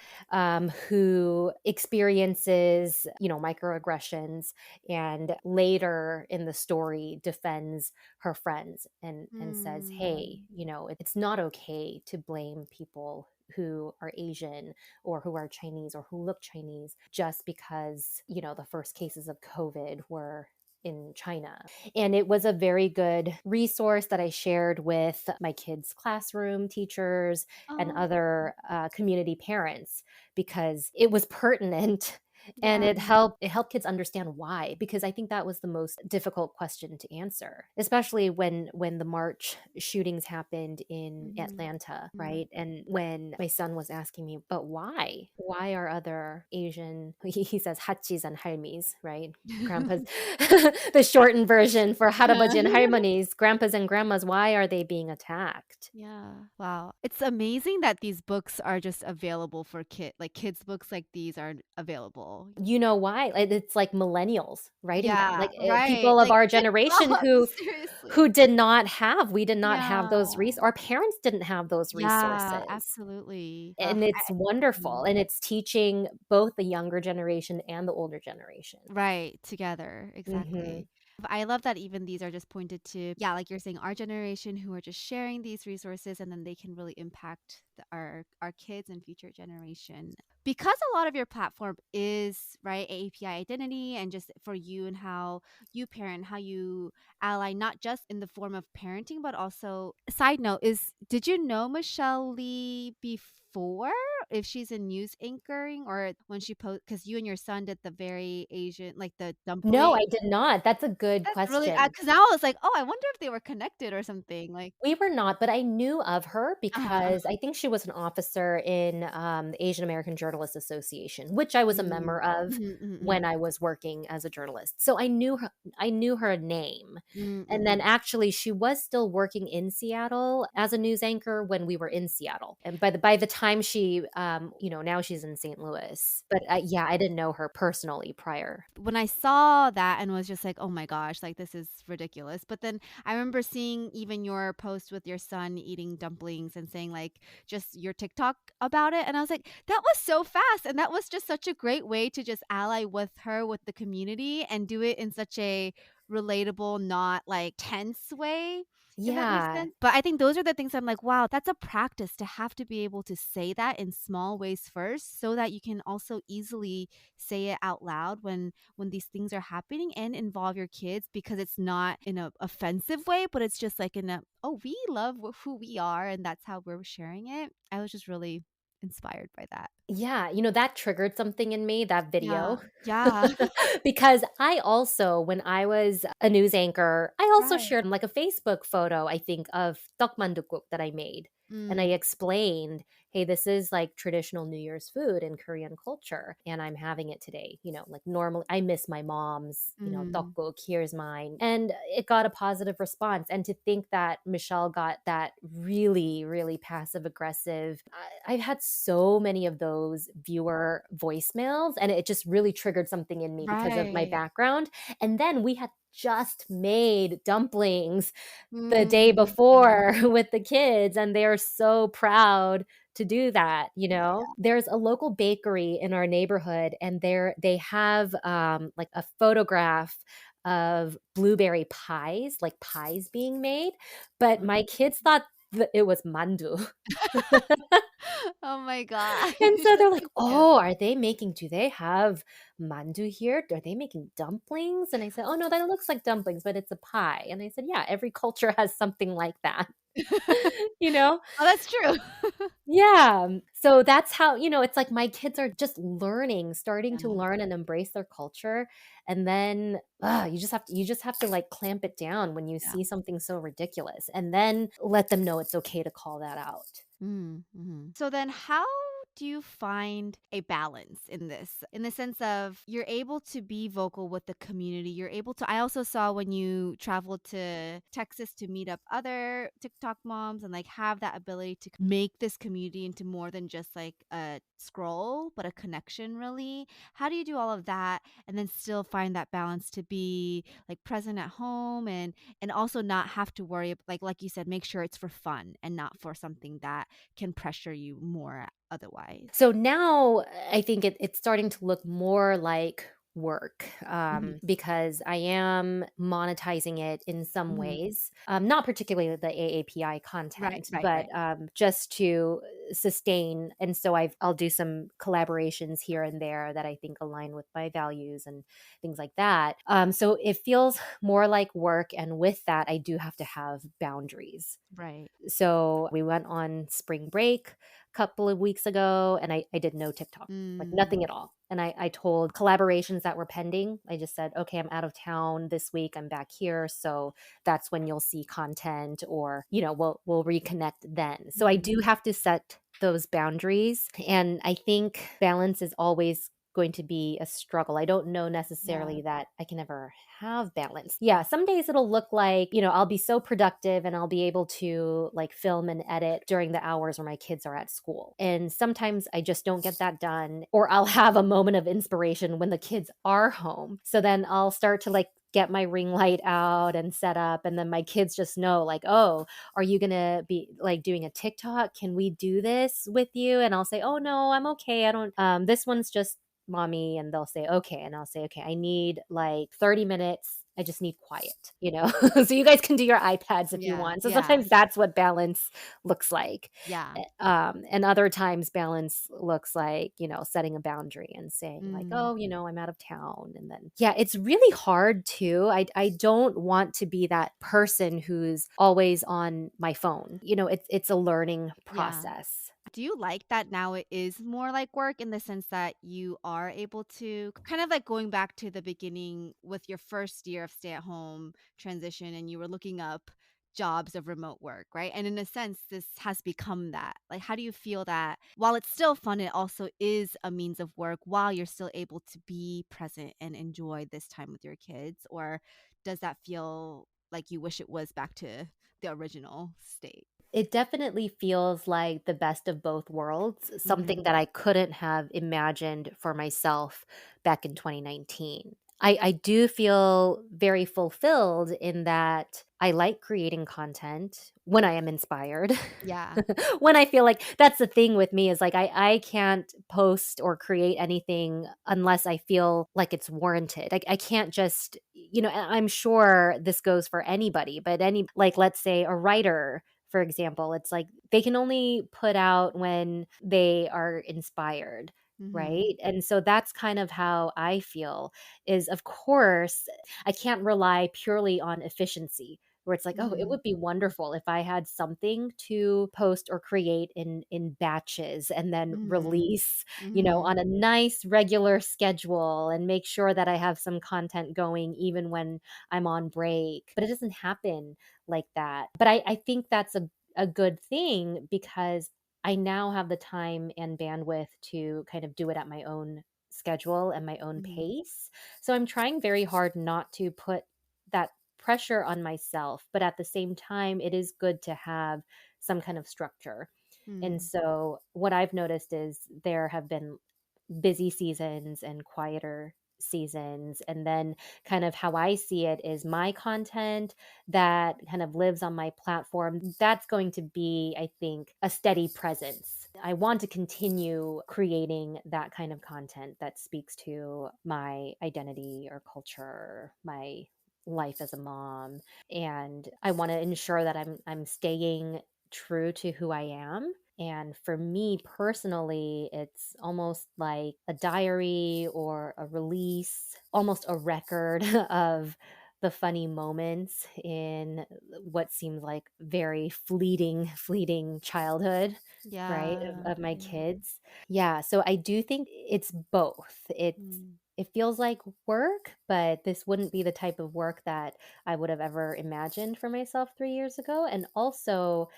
who experiences, microaggressions, and later in the story defends her friends and says, "Hey, Mm. it's not okay to blame people who are Asian or who are Chinese or who look Chinese just because, the first cases of COVID were in China." And it was a very good resource that I shared with my kids' classroom teachers and Oh, other community parents because it was pertinent and yeah. it helped kids understand why, because I think that was the most difficult question to answer, especially when the March shootings happened in Mhm. Atlanta, Mhm. right? And when my son was asking me, but why are other Asian, he says hachis and halmis, right? Grandpas, the shortened version for Yeah. harabaji and harmonies, grandpas and grandmas, why are they being attacked? Yeah. Wow. It's amazing that these books are just available for kids books like these are available. people. You know why? Like, it's like millennials writing that, Yeah, like, right. people of Like, our good generation job, who seriously. did not have we did not have Yeah. those our parents didn't have those Yeah, resources. absolutely. And it's Mm. wonderful, and it's teaching both the younger generation and the older generation. Right, together, Mhm. exactly. I love that even these are just pointed to, yeah, like you're saying, our generation who are just sharing these resources and then they can really impact our kids and future generation. Because a lot of your platform is, right, AAPI identity and just for you and how you parent, how you ally, not just in the form of parenting, but also, side note is, did you know Michelle Lee before? If she's in news anchoring or when she post because you and your son did the very Asian like the No, dumpling. I did not. That's a good That's really question. because now I was like, "Oh, I wonder if they were connected or something," like We were not, but I knew of her uh-huh. because I think she was an officer in, the Asian American Journalists Association, which I was a Mm. member of Mhm, mhm, when mhm. I was working as a journalist. So I knew her name. Mm, And then mhm. actually she was still working in Seattle as a news anchor when we were in Seattle. And by the time she, now she's in St. Louis. But, yeah, I didn't know her personally prior. When I saw that and was just like, "Oh my gosh, like, this is ridiculous," but then I remember seeing even your post with your son eating dumplings and saying, like, just your TikTok about it, and I was like, "That was so fast," and that was just such a great way to just ally with her, with the community, and do it in such a relatable, not, like, tense way, if that makes Yeah. sense? But I think those are the things I'm like, "Wow, that's a practice to have to be able to say that in small ways first so that you can also easily say it out loud when these things are happening and involve your kids because it's not in a offensive way, but it's just like in a, "Oh, we love who we are, and that's how we're sharing it." I was just really inspired by that. Yeah, that triggered something in me, that Yeah. video. Yeah. Because I also, when I was a news anchor, I also Right. shared like a Facebook photo, I think, of tteokmandeukguk that I made. And I Mm. explained, hey, this is like traditional New Year's food in Korean culture, and I'm having it today. Like normally, I miss my mom's, Mm. tteokguk, here's mine. And it got a positive response. And to think that Michelle got that really, really passive aggressive, I've had so many of those viewer voicemails, and it just really triggered something in me because of my Right. background. And then we had just made dumplings the day Mm. before with the kids, and they are so proud to do that. There's a local bakery in our neighborhood, and they have like a photograph of blueberry pies, like pies being made, but Mm. my kids thought that it was mandu. Oh my gosh, And so they're that's like, so cute. "Oh, do they have mandu here? Are they making dumplings?" And I said, "Oh, no, that looks like dumplings, but it's a pie." And I said, "Yeah, every culture has something like that." You know? Oh, that's true. Yeah. So that's how, it's like my kids are just starting to Yeah. learn and embrace their culture. And then you just have to like clamp it down when you Yeah. see something so ridiculous, and then let them know it's okay to call that out. Mm, mhm. So then how do you find a balance in this? In the sense of you're able to be vocal with the community. You're able to I also saw when you traveled to Texas to meet up other TikTok moms and like have that ability to make this community into more than just like a scroll, but a connection really. How do you do all of that and then still find that balance to be like present at home and also not have to worry like you said make sure it's for fun and not for something that can pressure you more otherwise. So now I think it's starting to look more like work, Mhm, because I am monetizing it in some mhm. ways, not particularly the AAPI Right, content, right, but right. just to sustain. And so I'll do some collaborations here and there that I think align with my values and things like that. So it feels more like work. And with that, I do have to have boundaries. Right. So we went on spring break a couple of weeks ago, and I did no TikTok, like Mm, nothing at all. And I told collaborations that were pending, I just said, okay, I'm out of town this week. I'm back here. So that's when you'll see content, or, we'll reconnect then. So I mhm. do have to set those boundaries. And I think balance is always going to be a struggle. I don't know Yeah. necessarily that I can ever have balance. Yeah, some days it'll look like, I'll be so productive and I'll be able to like film and edit during the hours where my kids are at school. And sometimes I just don't get that done, or I'll have a moment of inspiration when the kids are home. So then I'll start to like get my ring light out and set up, and then my kids just know like, "Oh, are you going to be like doing a TikTok? Can we do this with you?" And I'll say, "Oh no, I'm okay. I don't this one's just mommy." And they'll say, "Okay." And I'll say, "Okay, I need like 30 minutes. I just need quiet." So you guys can do your iPads if you Yeah. want. So Yeah. sometimes that's what balance looks like. Yeah. And other times balance looks like, setting a boundary and saying like, Mm. "Oh, I'm out of town." And then, yeah, it's really hard too. I don't want to be that person who's always on my phone. It's a learning Yeah. process. Do you like that now it is more like work in the sense that you are able to kind of like going back to the beginning with your first year of stay at home transition and you were looking up jobs of remote work, right? And in a sense, this has become that. Like, how do you feel that while it's still fun, it also is a means of work while you're still able to be present and enjoy this time with your kids? Or does that feel like you wish it was back to the original state? It definitely feels like the best of both worlds, something Hmm. that I couldn't have imagined for myself back in 2019. I do feel very fulfilled in that I like creating content when I am inspired. Yeah. When I feel like that's the thing with me is like I can't post or create anything unless I feel like it's warranted. I can't just, and I'm sure this goes for anybody, but like let's say a writer, for example, it's like they can only put out when they are inspired, Hmm. right? And so that's kind of how I feel is, of course, I can't rely purely on efficiency, where it's like, "Oh, it Mm. would be wonderful if I had something to post or create in batches and then Mhm. release, Mhm. on a nice regular schedule and make sure that I have some content going even when I'm on break." But it doesn't happen like that. But I think that's a good thing because I now have the time and bandwidth to kind of do it at my own schedule and my own Mhm. pace. So I'm trying very hard not to put that pressure on myself, but at the same time, it is good to have some kind of structure. And Mm. so what I've noticed is there have been busy seasons and quieter seasons. And then, kind of how I see it, is my content that kind of lives on my platform. That's going to be, I think, a steady presence. I want to continue creating that kind of content that speaks to my identity or culture, my life as a mom, and I want to ensure that I'm staying true to who I am. And for me personally, it's almost like a diary or a release, almost a record of the funny moments in what seems like very fleeting childhood, right, Yeah. of my Yeah. kids. Yeah, so I do think it's both. Mm. It feels like work, but this wouldn't be the type of work that I would have ever imagined for myself 3 years ago. And also,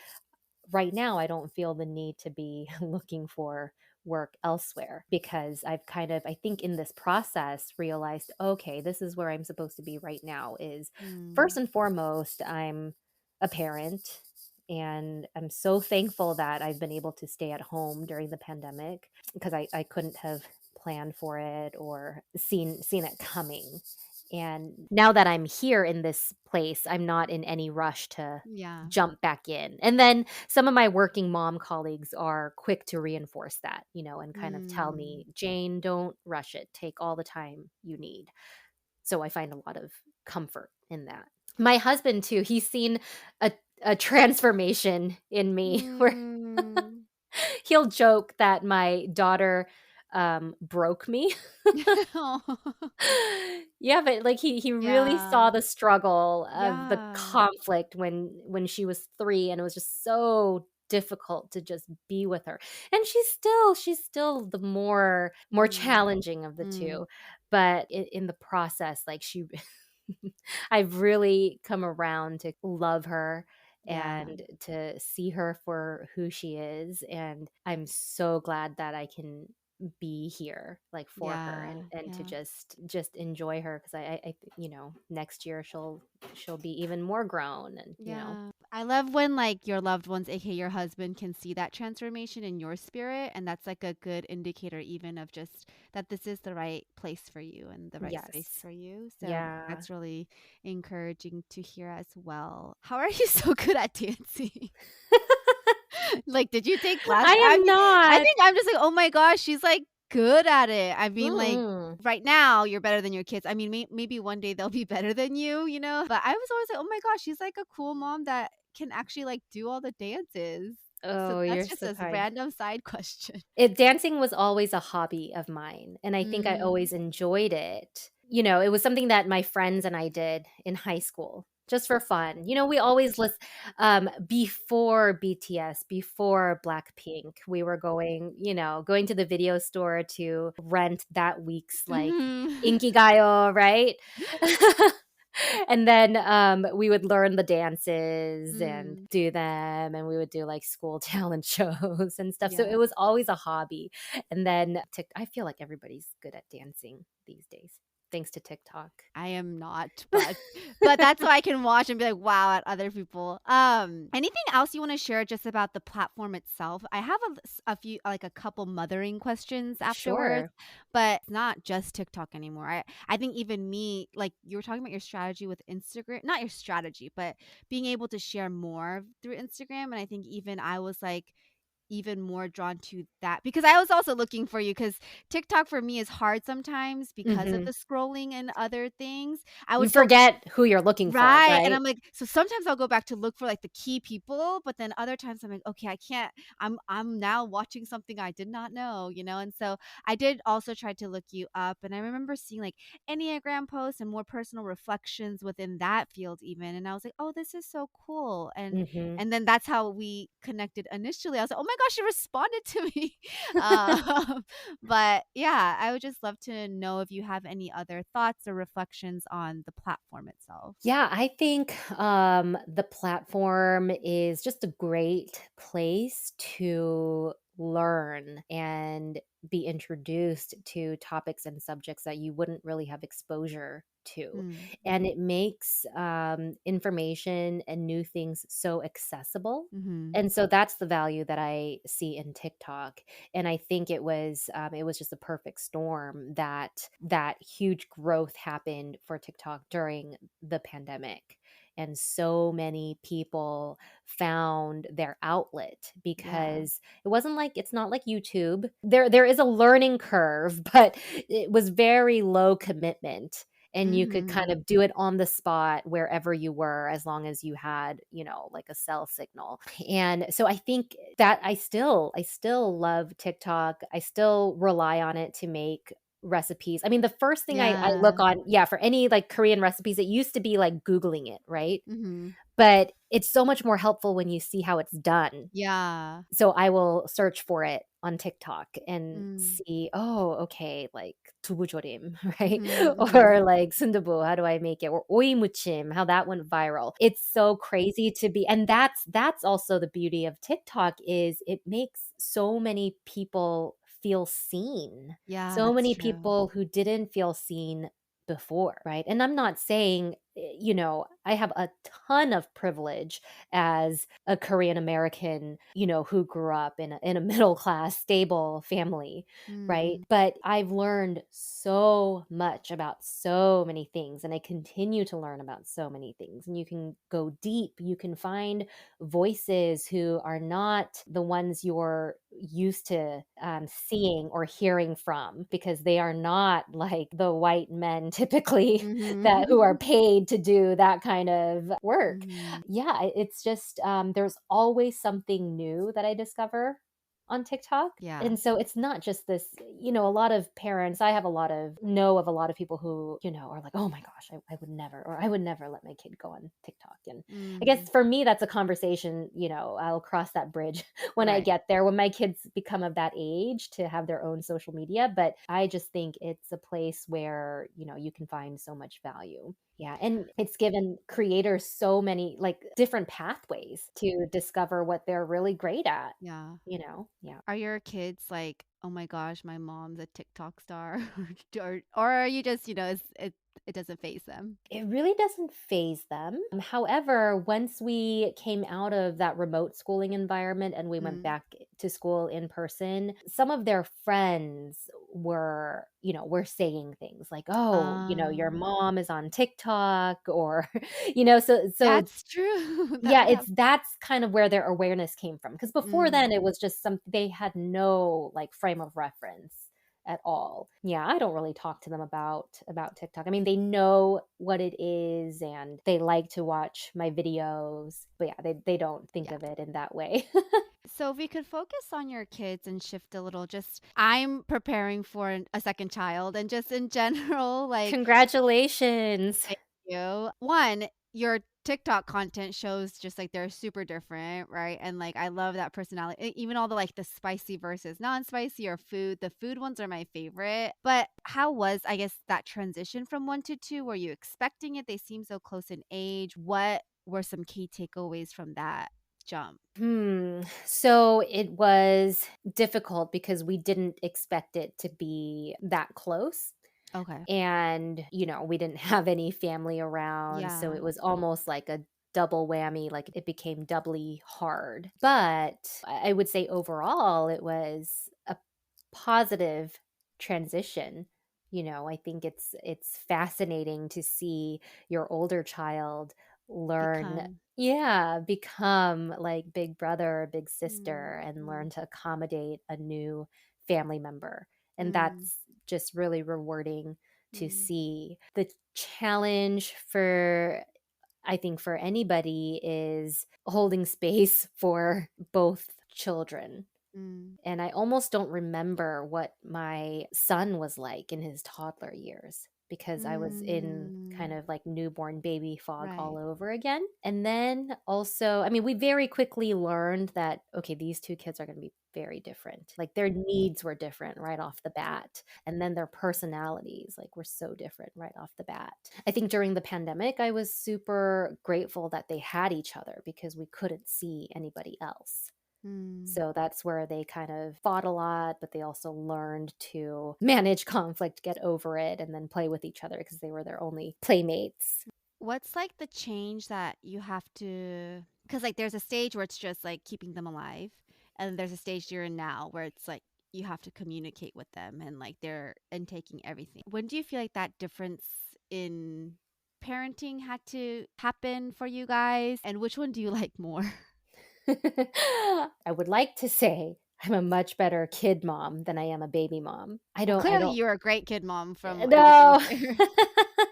right now I don't feel the need to be looking for work elsewhere because I've kind of, I think, in this process realized, okay, this is where I'm supposed to be right now. Is first Mm. and foremost, I'm a parent, and I'm so thankful that I've been able to stay at home during the pandemic because I couldn't have planned for it or seen it coming. And now that I'm here in this place, I'm not in any rush to Yeah. jump back in. And then some of my working mom colleagues are quick to reinforce that, and kind of tell Mm. me, "Jane, don't rush it. Take all the time you need." So I find a lot of comfort in that. My husband too, he's seen a transformation in me where Mm. he'll joke that my daughter broke me. Oh. Yeah, but, like, he really Yeah. saw the struggle of the Yeah. conflict when she was 3, and it was just so difficult to just be with her. And she's still the more Mm. challenging of the Mm. 2, but in the process, like, she I've really come around to love her Yeah. and to see her for who she is, and I'm so glad that I can be here like for her, Yeah. and to Yeah. just enjoy her, because next year she'll be even more grown, and Yeah. I love when like your loved ones, aka your husband, can see that transformation in your spirit. And that's like a good indicator, even of just that this is the right place for you and the right space yes, for you. So yeah. that's really encouraging to hear as well. How are you so good at dancing? Like, did you take class? I I am mean, I not. think I'm just like, oh my gosh, she's like good at it. I mean, like, Mm-mm. right now you're better than your kids. I mean, maybe one day they'll be better than you know? But I was always like, oh my gosh, she's like a cool mom that can actually like do all the dances. So Oh, that's you're just so a kind. random side question. Dancing was always a hobby of mine, and I think I Mm. always enjoyed it. It was something that my friends and I did in high school just for fun. We always before BTS, before Blackpink, we were going to the video store to rent that week's like Mhm. Inkigayo, right? And then we would learn the dances and Mm. do them, and we would do like school talent shows and stuff. So Yeah. it was always a hobby. And then I feel like everybody's good at dancing these days, thanks to TikTok. I am not, but that's why I can watch and be like, wow, at other people. Anything else you want to share just about the platform itself? I have a few, like a couple mothering questions afterwards, Sure. but it's not just TikTok anymore. I think even me, like you were talking about your strategy with Instagram, not your strategy, but being able to share more through Instagram. And I think even I was like, even more drawn to that because I was also looking for you because TikTok for me is hard sometimes because of Hmm. the scrolling and other things. I You would go forget who you're looking for, right, and right? I'm like so sometimes I'll go back to look for, like, the key people, but then other times I'm like, "Okay, I can't I'm now watching something I did not know," and so I did also try to look you up, and I remember seeing, like, Enneagram posts and more personal reflections within that field even, and I was like, "Oh, this is so cool," and Hmm. and then that's how we connected initially. I was like, "Oh my gosh, you responded to me." But yeah, I would just love to know if you have any other thoughts or reflections on the platform itself. Yeah, I think the platform is just a great place to learn and be introduced to topics and subjects that you wouldn't really have exposure to. Mm, And it makes information and new things so accessible. mhm. And so that's the value that I see in TikTok. And I think it was just a perfect storm that huge growth happened for TikTok during the pandemic. And so many people found their outlet Yeah. because it's not like YouTube. There is a learning curve, but it was very low commitment, and you could kind Mhm. of do it on the spot wherever you were, as long as you had, like a cell signal. And so I think that I still love TikTok. I still rely on it to make recipes. I mean, the first thing I look Yeah. on, yeah, for any like Korean recipes, it used to be like Googling it, right? Mhm. But it's so much more helpful when you see how it's done. Yeah. So I will search for it on TikTok and Mm. see, oh, okay, like tubujorim, right? Mhm, mhm. Or like sundubu, how do I make it? Or oimuchim, how that went viral. It's so crazy to be, and that's also the beauty of TikTok is it makes so many people feel seen. Yeah, So that's many true. people who didn't feel seen before, right? And I'm not saying, I have a ton of privilege as a Korean American, who grew up in a middle class, stable family, right? Mm. But I've learned so much about so many things, and I continue to learn about so many things. And you can go deep, you can find voices who are not the ones you're used to seeing or hearing from, because they are not like the white men typically that who are Mhm. paid to do that kind of work. Mhm. Yeah, it's just there's always something new that I discover on TikTok. Yeah. And so it's not just this, a lot of parents, I have a lot of people who, are like, oh my gosh, I would never, or I would never let my kid go on TikTok. And I guess Mhm. for me, that's a conversation, I'll cross that bridge when I Right. get there, when my kids become of that age to have their own social media. But I just think it's a place where, you can find so much value. Yeah, and it's given creators so many, like, different pathways to discover what they're really great at, Yeah. you know? Yeah. Are your kids like, "Oh my gosh, my mom's a TikTok star," or are you just, it doesn't phase them? It really doesn't phase them. However, once we came out of that remote schooling environment and we went Mm. back to school in person, some of their friends were saying things like, "Oh, your Um, mom is on TikTok," or, so that's true. That yeah, would have that's kind of where their awareness came from. Because before mm, then, it was just they had no, like, frame of reference at all. Yeah, I don't really talk to them about TikTok. I mean, they know what it is and they like to watch my videos, but yeah, they don't think yeah. of it in that way. So if we could focus on your kids and shift a little, just I'm preparing for a second child and just in general, like Congratulations. thank you. One, your TikTok content shows just like they're super different, right? And like I love that personality. Even all the like the spicy versus non-spicy or food. The food ones are my favorite. But how was I guess that transition from 1 to 2? Were you expecting it? They seem so close in age. What were some key takeaways from that jump? So it was difficult because we didn't expect it to be that close. Okay. And, we didn't have any family around, so Yeah. it was almost like a double whammy, like, it became doubly hard. But I would say overall, it was a positive transition. I think it's fascinating to see your older child learn, Become. yeah, become like big brother or big Mm, sister and mm, learn to accommodate a new family member. And mm, that's just really rewarding to mm, see. The challenge for I think for anybody is holding space for both children. mm, And I almost don't remember what my son was like in his toddler years because I was in kind mm. of like newborn baby fog all Right. over again. And then also, I mean, we very quickly learned that, okay, these two kids are going to be very different. Like their needs were different right off the bat. And then their personalities, like, were so different right off the bat. I think during the pandemic, I was super grateful that they had each other because we couldn't see anybody else. Mm. So that's where they kind of fought a lot, but they also learned to manage conflict, get over it, and then play with each other because they were their only playmates. What's like the change that you have to, because like there's a stage where it's just like keeping them alive, and there's a stage you're in now where it's like you have to communicate with them and like they're and taking everything. When do you feel like that difference in parenting had to happen for you guys? And which one do you like more? I would like to say I'm a much better kid mom than I am a baby mom. I Well, don't I clearly don't you're a great kid mom from everything No. you share.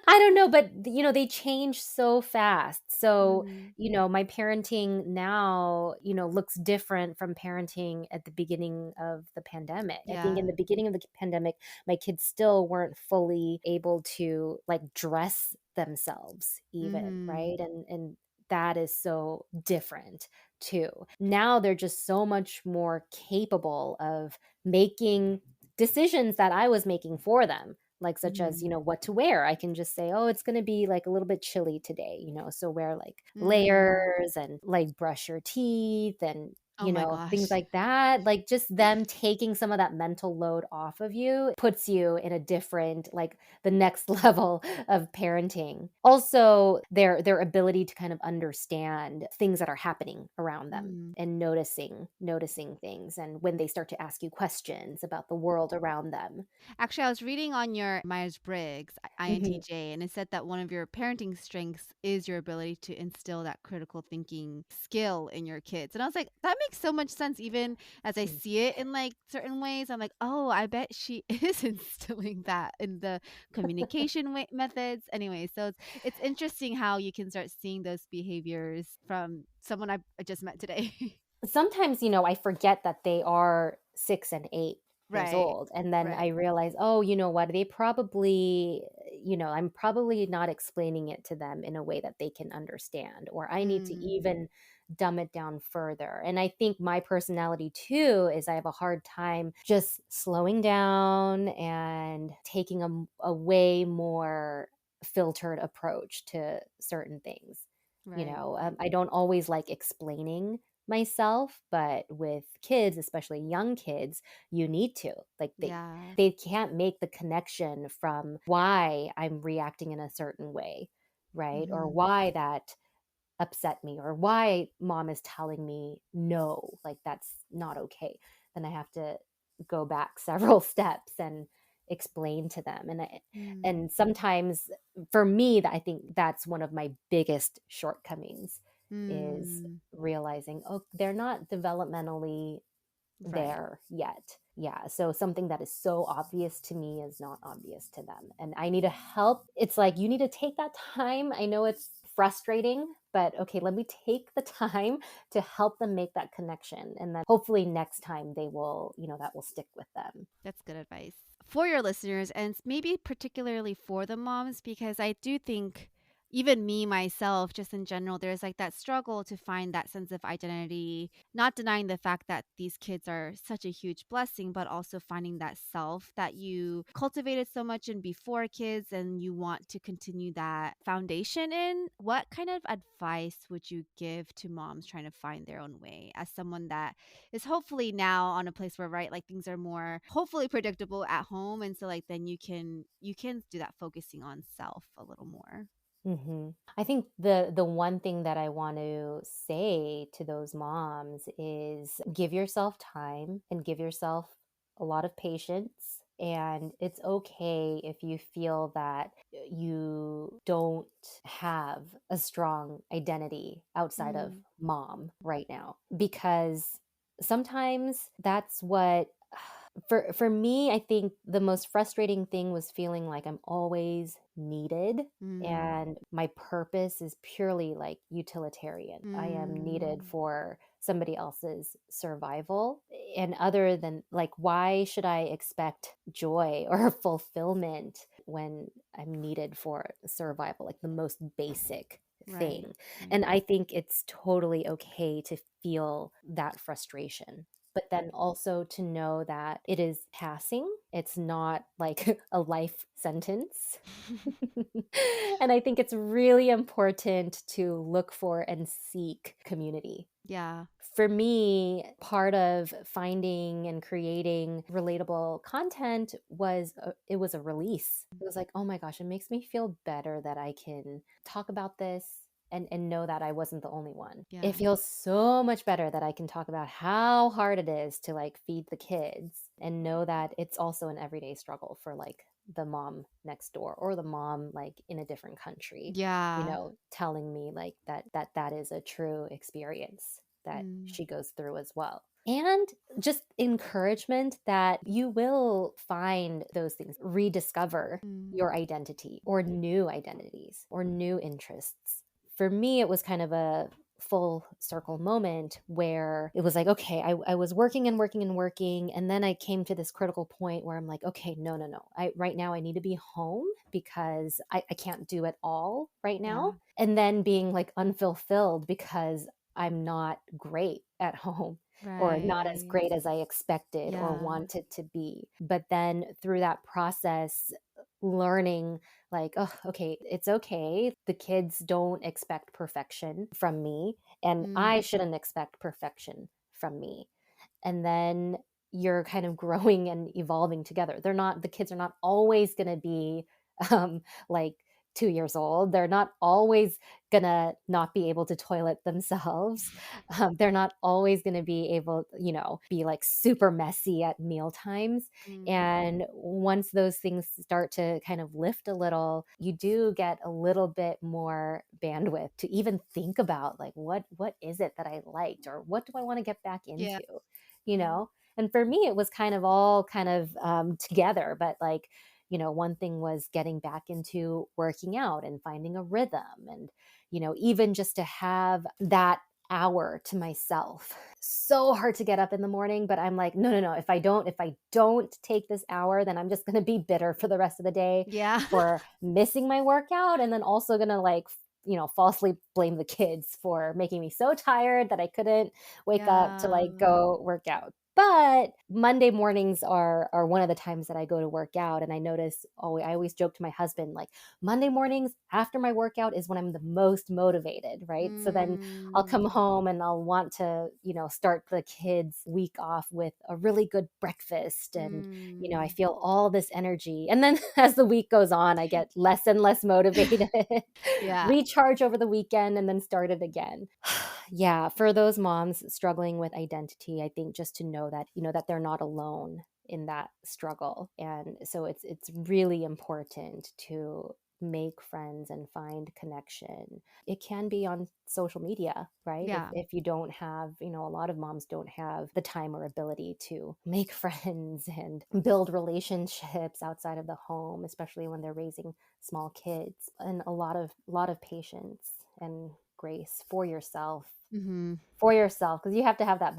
I don't know, but, they change so fast. So, Mm, my parenting now, looks different from parenting at the beginning of the pandemic. I think in yeah. the beginning of the pandemic, my kids still weren't fully able to, like, dress themselves even, Mm, right? And that is so different too. Now they're just so much more capable of making decisions that I was making for them, like, such as, mm, what to wear. I can just say, "Oh, it's gonna be, like, a little bit chilly today," so wear, like, mm. layers and, like, brush your teeth and, Oh my things gosh. like that. Like, just them taking some of that mental load off of you puts you in a different, like, the next level of parenting. Also, their ability to kind of understand things that are happening around them Mm. and noticing things, and when they start to ask you questions about the world around them. Actually, I was reading on your Myers-Briggs, Mhm. INTJ, and it said that one of your parenting strengths is your ability to instill that critical thinking skill in your kids. And I was like, that makes so much sense. Even as I Mm. see it in like certain ways, I'm like, oh, I bet she is instilling that in the communication methods. Anyway, so it's interesting how you can start seeing those behaviors from someone I just met today. Sometimes, I forget that they are 6 and 8 years Right. old, and then I Right. realize, "Oh, you know what? They probably I'm probably not explaining it to them in a way that they can understand, or I need to Mm, even dumb it down further." And I think my personality too is I have a hard time just slowing down and taking a way more filtered approach to certain things. Right. I don't always like explaining myself, but with kids, especially young kids, you need to. Like Yeah. they can't make the connection from why I'm reacting in a certain way, right? Or Mhm. why that upset me, or why mom is telling me no, like that's not okay. Then I have to go back several steps and explain to them. Mm. And sometimes for me, that I think that's one of my biggest shortcomings, is Mm. realizing, oh, they're not developmentally Right. there yet. Yeah. So something that is so obvious to me is not obvious to them. And I need to help. It's like you need to take that time. I know it's frustrating, but okay, let me take the time to help them make that connection. And then hopefully next time they will, that will stick with them. That's good advice for your listeners, and maybe particularly for the moms, because I do think even me myself, just in general, there's like that struggle to find that sense of identity, not denying the fact that these kids are such a huge blessing, but also finding that self that you cultivated so much in before kids and you want to continue that foundation in. What kind of advice would you give to moms trying to find their own way, as someone that is hopefully now on a place where, right, like things are more hopefully predictable at home, and so like then you can do that focusing on self a little more. I think the one thing that I want to say to those moms is give yourself time and give yourself a lot of patience. And it's okay if you feel that you don't have a strong identity outside of Mm, mom right now, because sometimes that's what for me, I think the most frustrating thing was feeling like I'm always needed, mm, and my purpose is purely like utilitarian. I am needed mm, for somebody else's survival. And other than, like, why should I expect joy or fulfillment when I'm needed for survival, like the most basic right, thing? right. And I think it's totally okay to feel that frustration, but then also to know that it is passing. It's not like a life sentence. And I think it's really important to look for and seek community. Yeah. For me, part of finding and creating relatable content was it was a release. It was like, oh my gosh, it makes me feel better that I can talk about this and know that I wasn't the only one. It Yeah. feels so much better that I can talk about how hard it is to like feed the kids, and know that it's also an everyday struggle for like the mom next door, or the mom like in a different country, Yeah. telling me like that is a true experience that Mm, she goes through as well. And just encouragement that you will find those things, rediscover mm, your identity, or new identities, or new interests. For me, it was kind of a full circle moment where it was like, okay, I was working and working and working. And then I came to this critical point where I'm like, okay, no, no, no. Right now I need to be home because I can't do it all right now. yeah. And then being like unfulfilled because I'm not great at home, or not as Right. great as I expected or Yeah. wanted to be. But then through that process, learning like, oh, okay, it's okay. The kids don't expect perfection from me, and Mm, I shouldn't expect perfection from me. And then you're kind of growing and evolving together. The kids are not always going to be like 2 years old. They're not always gonna not be able to toilet themselves. They're not always gonna be able, be like super messy at meal times. mm, And once those things start to kind of lift a little, you do get a little bit more bandwidth to even think about like what is it that I liked, or what do I want to get back yeah. into, you know? And for me, it was kind of all kind of together, but like, one thing was getting back into working out and finding a rhythm, and, even just to have that hour to myself. So hard to get up in the morning, but I'm like, no, no, no. If I don't take this hour, then I'm just going to be bitter for the rest of the day Yeah. for missing my workout. And then also going to like, falsely blame the kids for making me so tired that I couldn't wake up to Yeah. like go work out. But Monday mornings are one of the times that I go to work out, and I notice, I always joke to my husband, like, Monday mornings after my workout is when I'm the most motivated, right? So then I'll come Mm, home and I'll want to, start the kids' week off with a really good breakfast, and I mm. feel all this energy. And then as the week goes on, I get less and less motivated, Yeah, recharge over the weekend, and then start it again. Yeah, for those moms struggling with identity, I think just to know that, that they're not alone in that struggle. And so it's really important to make friends and find connection. It can be on social media, right? If yeah, if you don't have, a lot of moms don't have the time or ability to make friends and build relationships outside of the home, especially when they're raising small kids. And a lot of patience and grace hmm, for yourself, because you have to have that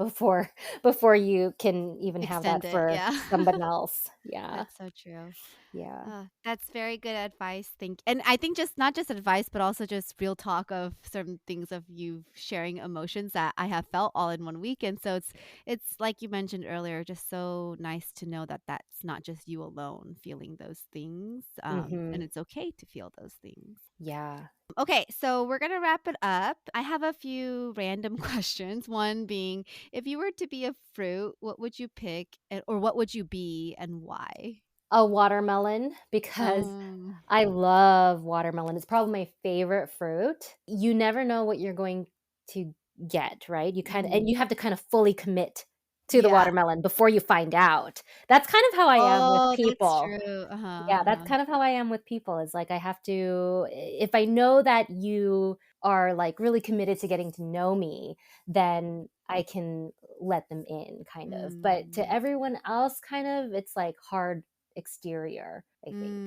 before you can even have extend that it. for Yeah, someone else. Yeah. that's so true. Yeah. That's very good advice. And I think just not just advice, but also just real talk of certain things of you sharing emotions that I have felt all in one week. And so it's like you mentioned earlier, just so nice to know that that's not just you alone feeling those things, and Mhm. it's okay to feel those things. Yeah. Okay, so we're gonna wrap it up. I have a few random questions. One being, if you were to be a fruit, what would you pick, or what would you be, and why? A watermelon, because Um, I love watermelon. It's probably my favorite fruit. You never know what you're going to get, right? And mhm. you have to kind of fully commit to the Yeah. watermelon before you find out. That's kind of how I am with Oh, that's people. true. Uh-huh, Yeah, that's uh-huh. kind of how I am with people. Is like I have to, if I know that you are like really committed to getting to know me, then I can let them in kind of. But to Mm. everyone else, kind of, it's like hard exterior, I think.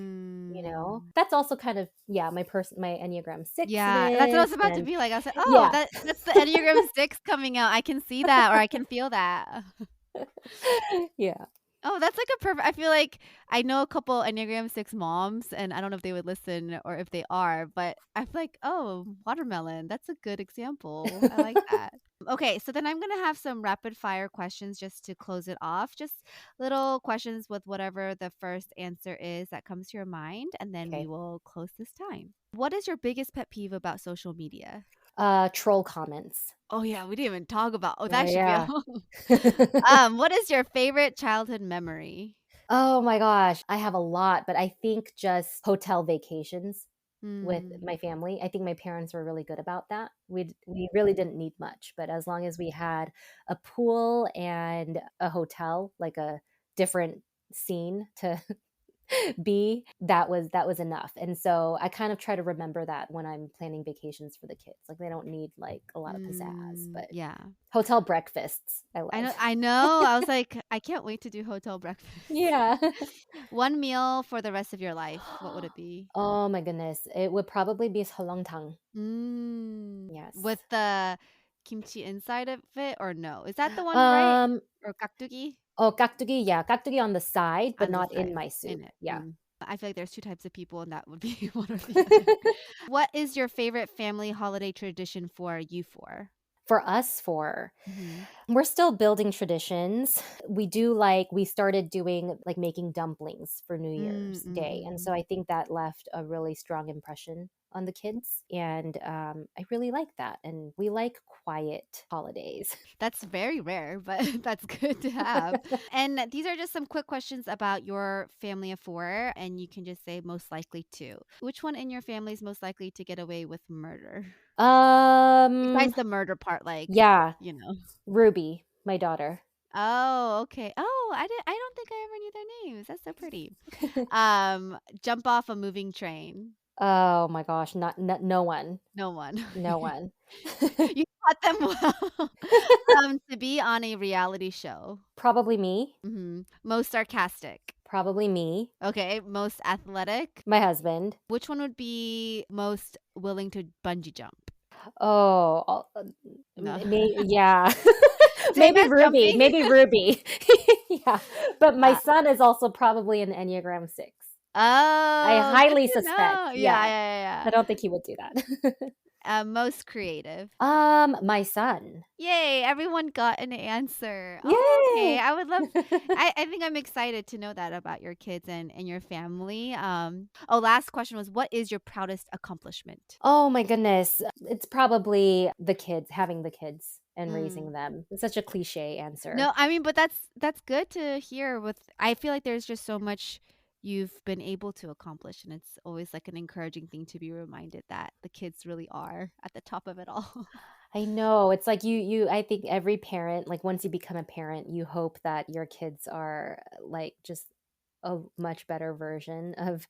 Mm. That's also kind of, yeah, my Enneagram Yeah, that's what I sixness, was about to and be like. I was like, "Oh, yeah. that's the Enneagram 6 coming out. I can see that, or I can feel that." Yeah. Oh, that's like a perfect. I feel like I know a couple Enneagram 6 moms, and I don't know if they would listen or if they are, but I feel like, "Oh, watermelon, that's a good example. I like that." Okay, so then I'm gonna have some rapid fire questions just to close it off. Just little questions with whatever the first answer is that comes to your mind, and then we Okay. will close this time. What is your biggest pet peeve about social media? Troll comments. Oh yeah, we didn't even talk about. Oh, that should be a Yeah. what is your favorite childhood memory? Oh my gosh, I have a lot, but I think just hotel vacations with Hmm. my family. I think my parents were really good about that. We really didn't need much, but as long as we had a pool and a hotel, like a different scene to be, that was enough. And so I kind of try to remember that when I'm planning vacations for the kids. Like they don't need like a lot of pizzazz, Mm, but yeah. hotel breakfasts, I I love. know I know. I was like, I can't wait to do hotel breakfast. Yeah. One meal for the rest of your life, what would it be? Oh my goodness. It would probably be tang. Mm, with Yes. the kimchi inside of it or no? Is that the one, right? Um, Or kakdugi oh, kaktugi, yeah, kaktugi on the side, but on the not in side my in soup. it? Yeah. Mm. I feel like there's 2 types of people, and that would be one or the other. What is your favorite family holiday tradition for you 4? For us, Mhm. we're still building traditions. We started doing like making dumplings for New Mm, Year's Day. And so mhm. I think that left a really strong impression on the kids. And I really like that. And we like quiet holidays. That's very rare, but that's good to have. And these are just some quick questions about your family of 4, and you can just say most likely to. Which one in your family is most likely to get away with murder? um, Besides the murder part, yeah, you know. Ruby, my daughter. Oh, okay. Oh, I don't think I ever knew their names. That's so pretty. Jump off a moving train. Oh my gosh, no one. No one. No one. You taught them well. To be on a reality show. Probably me. Mhm. Most sarcastic. Probably me. Okay, most athletic. My husband. Which one would be most willing to bungee jump? Oh, No. yeah. Same as jumping? Maybe Ruby. Yeah, but my Uh, son is also probably an Enneagram 6. I oh, good highly to suspect, know. Yeah, yeah. yeah, yeah, I yeah. don't think he would do that. Most creative. My son. Yay, everyone got an answer. Oh, okay. Yay! I would love I think I'm excited to know that about your kids and your family. Oh, last question was what is your proudest accomplishment? Oh my goodness. It's probably the kids, having the kids and raising Mm. them. It's such a cliche No, answer. I mean, but that's good to hear with I feel like there's just so much you've been able to accomplish and it's always like an encouraging thing to be reminded that the kids really are at the top of it all. I know. It's like I think every parent, like once you become a parent, you hope that your kids are like just a much better version of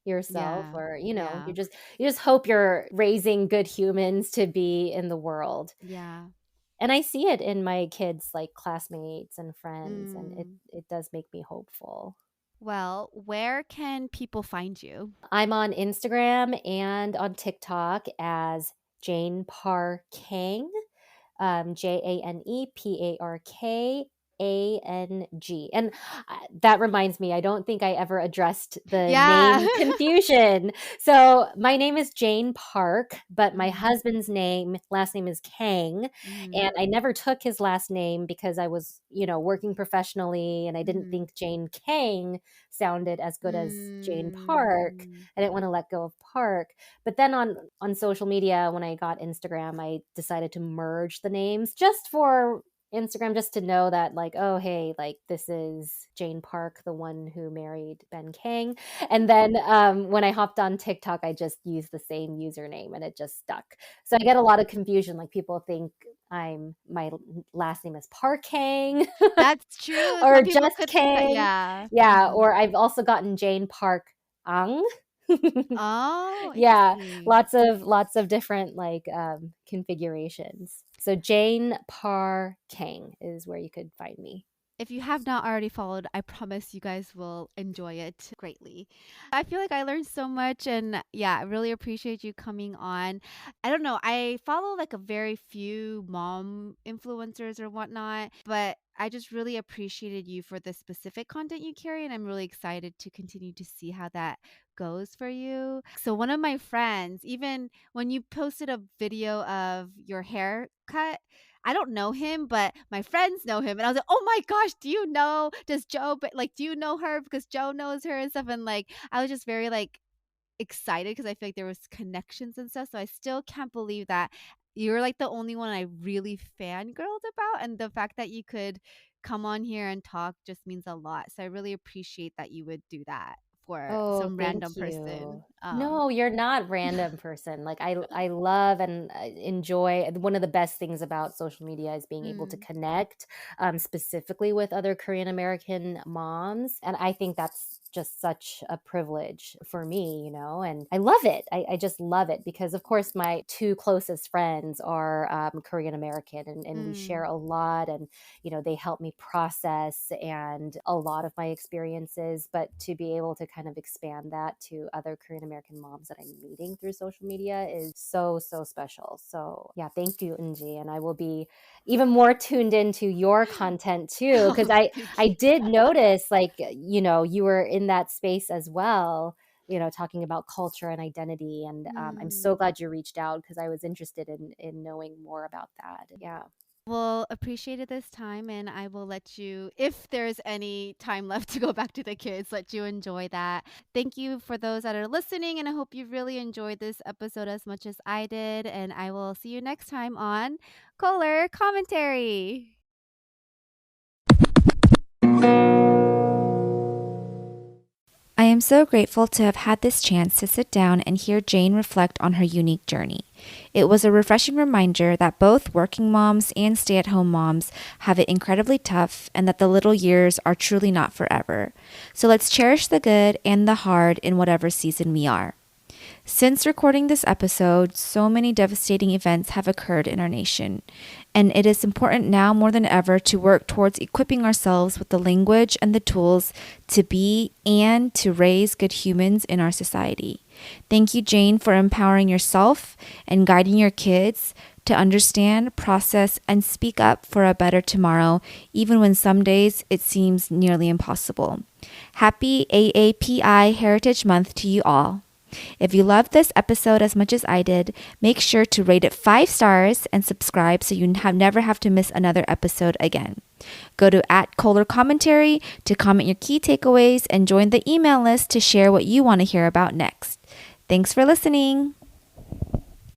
yourself, Yeah. or Yeah. you just hope you're raising good humans to be in the world. Yeah. And I see it in my kids, like classmates and friends, and it Mm. it does make me hopeful. Well, where can people find you? I'm on Instagram and on TikTok as Jane Park Kang, JaneParkAng. And that reminds me, I don't think I ever addressed the Yeah. name confusion. So my name is Jane Park, but my Mhm. husband's last name is Kang. Mhm. And I never took his last name because I was, working professionally and I didn't Mhm. think Jane Kang sounded as good as Jane Park. Mm. I didn't want to let go of Park. But then on social media, when I got Instagram, I decided to merge the names just for Instagram, just to know that, like, oh hey, like this is Jane Park, the one who married Ben Kang. And then when I hopped on TikTok, I just used the same username and it just stuck. So I get a lot of confusion. Like people think my last name is Park Kang That's true. or Some people just could think that Kang. yeah. Yeah, Mhm. or I've also gotten Jane Park Ang. Oh, Yeah, interesting. lots of different like configurations. So Jane Parr Kang is where you could find me. If you have not already followed, I promise you guys will enjoy it greatly. I feel like I learned so much and yeah, I really appreciate you coming on. I don't know, I follow like a very few mom influencers or whatnot, but I just really appreciated you for the specific content you carry, and I'm really excited to continue to see how that goes for you. So, one of my friends, even when you posted a video of your haircut, I don't know him, but my friends know him. And I was like, oh my gosh, do you know? Does Joe, but like, do you know her? Because Joe knows her and stuff. And like, I was just very like excited because I feel like there was connections and stuff. So I still can't believe that you're like the only one I really fangirled about. And the fact that you could come on here and talk just means a lot. So I really appreciate that you would do that for Oh, some random thank person. you. No, you're not Yeah. random person. Like I love and enjoy. One of the best things about social media is being able to Mm, connect specifically with other Korean American moms. And I think that's just such a privilege for me, and I love it. I just love it because, of course, my two closest friends are Korean American, and we share mm, a lot. And they help me process and a lot of my experiences, but to be able to kind of expand that to other Korean American moms that I'm meeting through social media is so, so special. So yeah, thank you, Unji. And I will be even more tuned into your content too, because oh, I thank I you. did notice, like, you were in that space as well, talking about culture and identity. And I'm so Mm. glad you reached out because I was interested in knowing more about that. Yeah. Well, appreciated this time, and I will let you, if there's any time left to go back to the kids, let you enjoy that. Thank you for those that are listening, and I hope you really enjoyed this episode as much as I did. And I will see you next time on Color Commentary. I am so grateful to have had this chance to sit down and hear Jane reflect on her unique journey. It was a refreshing reminder that both working moms and stay at home moms have it incredibly tough and that the little years are truly not forever. So let's cherish the good and the hard in whatever season we are. Since recording this episode, so many devastating events have occurred in our nation, and it is important now more than ever to work towards equipping ourselves with the language and the tools to be and to raise good humans in our society. Thank you, Jane, for empowering yourself and guiding your kids to understand, process, and speak up for a better tomorrow, even when some days it seems nearly impossible. Happy AAPI Heritage Month to you all. If you loved this episode as much as I did, make sure to rate it 5 stars and subscribe so you never have to miss another episode again. Go to @ColarCommentary to comment your key takeaways and join the email list to share what you want to hear about next. Thanks for listening.